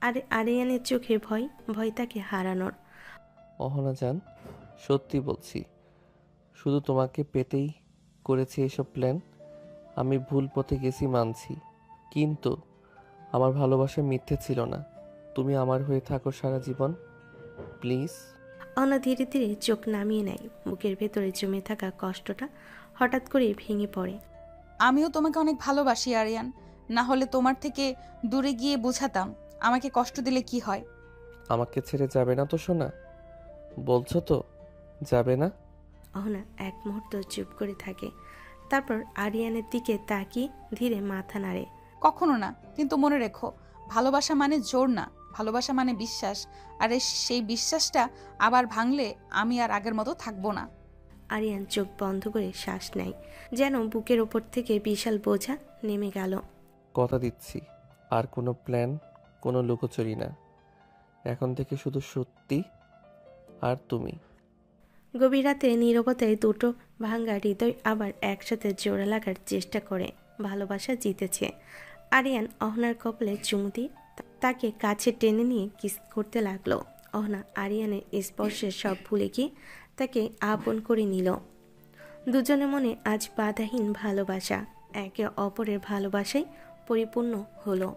আর আরিয়ানের চোখে ভয়, ভয় তাকে হারানোর। অহনা জান, সত্যি বলছি, শুধু তোমাকে পেতেই করেছি এসব প্ল্যান। আমি ভুল পথে গেছি মানছি, কিন্তু আমার ভালোবাসা মিথ্যে ছিল না। তুমি আমার হয়ে থাকো সারা জীবন, প্লিজ। অহনা ধীরে ধীরে চোখ নামিয়ে নেয়। বুকের ভেতরে জমে থাকা কষ্টটা হঠাৎ করে ভেঙে পড়ে। আমিও তোমাকে অনেক ভালোবাসি আরিয়ান, না হলে তোমার থেকে দূরে গিয়ে বোঝাতাম আমাকে কষ্ট দিলে কি হয়। আমাকে ছেড়ে যাবে না তো সোনা? বলছো তো যাবে না? অহনা এক মুহূর্ত চুপ করে থাকে, তারপর আরিয়ানের দিকে তাকিয়ে ধীরে মাথা নাড়ে। কখনো না, কিন্তু মনে রেখো, ভালোবাসা মানে জোর না, ভালোবাসা মানে বিশ্বাস। আর সেই বিশ্বাসটা আবার ভাঙলে আমি আর আগের মতো থাকবো না। আরিয়ান চোখ বন্ধ করে শ্বাস নেয়, যেন বুকের ওপর থেকে বিশাল বোঝা নেমে গেল। কথা দিচ্ছি, আর কোনো প্ল্যান, কোনো লুকোচুরি না। এখন থেকে শুধু সত্যি আর তুমি। গভীর রাতে নীরবতায় দুটো ভাঙ্গা হৃদয় আবার একসাথে জোড়া লাগার চেষ্টা করে। ভালোবাসা জিতেছে। আরিয়ান অহনার কপালে চুমু দিয়ে তাকে কাছে টেনে নিয়ে কিস করতে লাগলো। অহনা আরিয়ানের স্পর্শে সব ভুলে গিয়ে তাকে আপন করে নিল। দুজনের মনে আজ বাধাহীন ভালোবাসা, একে অপরের ভালোবাসায় পরিপূর্ণ হলো।